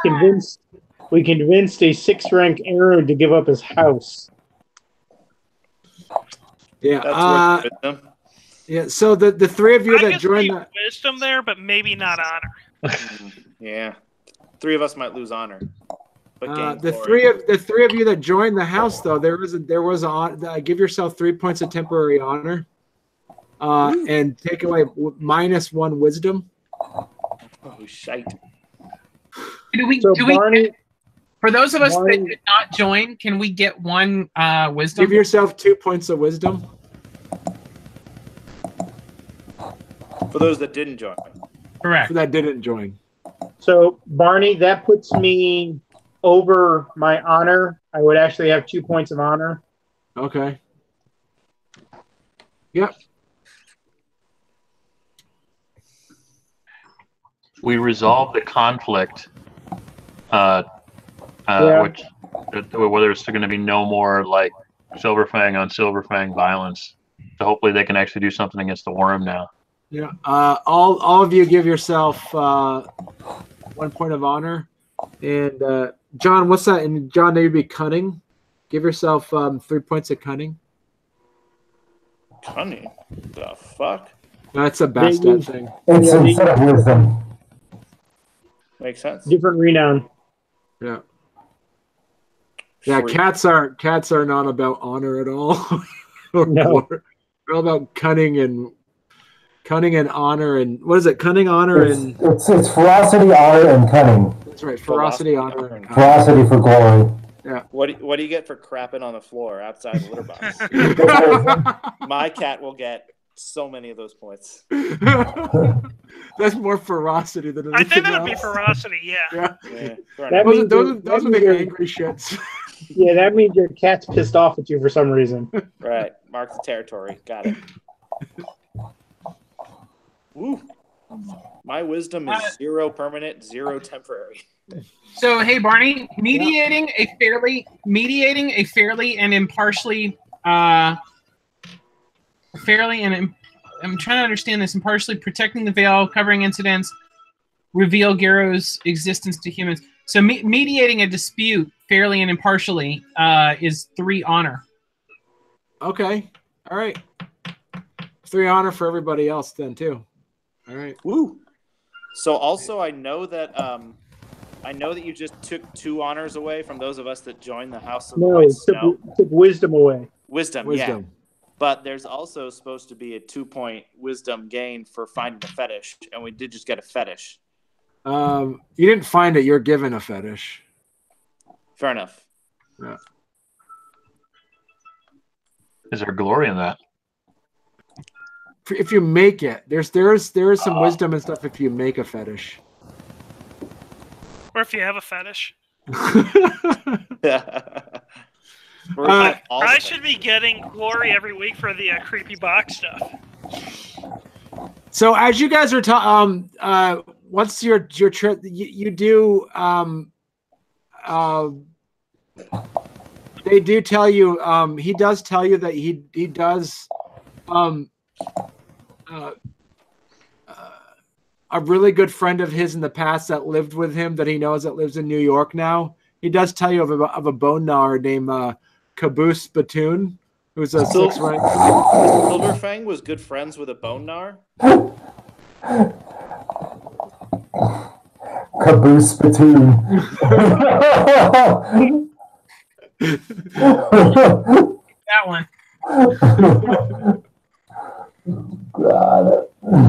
convinced a 6th rank Ahroun to give up his house. Yeah. Yeah. So the three of you that joined the wisdom there, but maybe not honor. Yeah, 3 of us might lose honor. But the three of you that joined the house, though, there was give yourself 3 points of temporary honor, and take away -1 wisdom. Oh shite! For those of us that did not join, can we get 1 wisdom? Give yourself 2 points of wisdom. For those that didn't join. Correct. For that didn't join. So Barney, that puts me over my honor. I would actually have 2 points of honor. Okay. Yep. We resolved the conflict, which where there's going to be no more like Silver Fang on Silver Fang violence. So hopefully they can actually do something against the worm now. Yeah. All of you give yourself 1 point of honor, and John, what's that? And John, maybe cunning. Give yourself 3 points of cunning. Cunning? The fuck? That's a bad stat thing. It's instead of wisdom. Makes sense. Different renown. Yeah. Yeah, cats are not about honor at all. No. They're all about cunning and honor, and what is it? Cunning, honor, and it's ferocity, honor, and cunning. That's right. Ferocity, honor, and cunning. Ferocity for glory. Yeah. What do you get for crapping on the floor outside the litter box? My cat will get so many of those points. That's more ferocity than anything I think that would else. be ferocity, yeah. Those are the angry shits. Yeah, that means your cat's pissed off at you for some reason. Right. Mark the territory. Got it. Woo. My wisdom is 0 permanent, 0 temporary. So hey Barney, mediating a fairly and impartially I'm trying to understand this. Impartially protecting the veil, covering incidents, reveal Garrow's existence to humans. So mediating a dispute fairly and impartially is 3 honor. Okay. All right. 3 honor for everybody else then too. All right. Woo. So also I know that you just took 2 honors away from those of us that joined the House of No, took wisdom away. Wisdom. But there's also supposed to be a 2-point wisdom gain for finding a fetish, and we did just get a fetish. You didn't find it. You're given a fetish. Fair enough. Yeah. Is there glory in that? If you make it, there is some wisdom and stuff if you make a fetish. Or if you have a fetish. I should be getting glory every week for the creepy box stuff. So as you guys are talking, once your trip, you do. They do tell you. He does tell you that he does. A really good friend of his in the past that lived with him that he knows that lives in New York now. He does tell you of a bone gnawer named Caboose Batoon, who's a 6 rank. Silver Fang was good friends with a bone gnawer. Caboose Batoon. That one. God.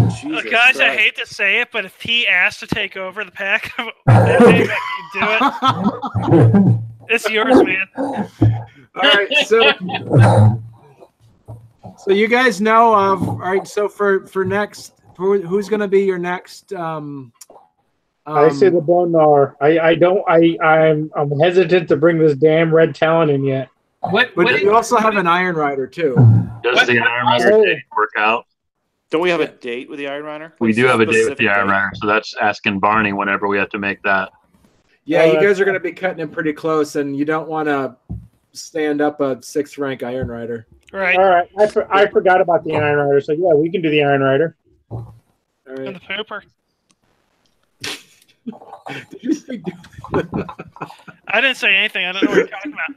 Jesus guys, Christ. I hate to say it, but if he asked to take over the pack, he'd do it. It's yours, man. All right, so you guys know of. All right, so for next, who's going to be your next? I say the bone gnawer. I'm hesitant to bring this damn red talon in yet. But you also have an Iron Rider too. Does the Iron Rider date work out? Don't we have a date with the Iron Rider? We do have a date with the Iron Rider, so that's asking Barney whenever we have to make that. Yeah, you guys are going to be cutting him pretty close, and you don't want to stand up a 6th rank Iron Rider. Right. All right. I forgot about the Iron Rider, so yeah, we can do the Iron Rider. All right. And the pooper. Did you say I didn't say anything. I don't know what you're talking about.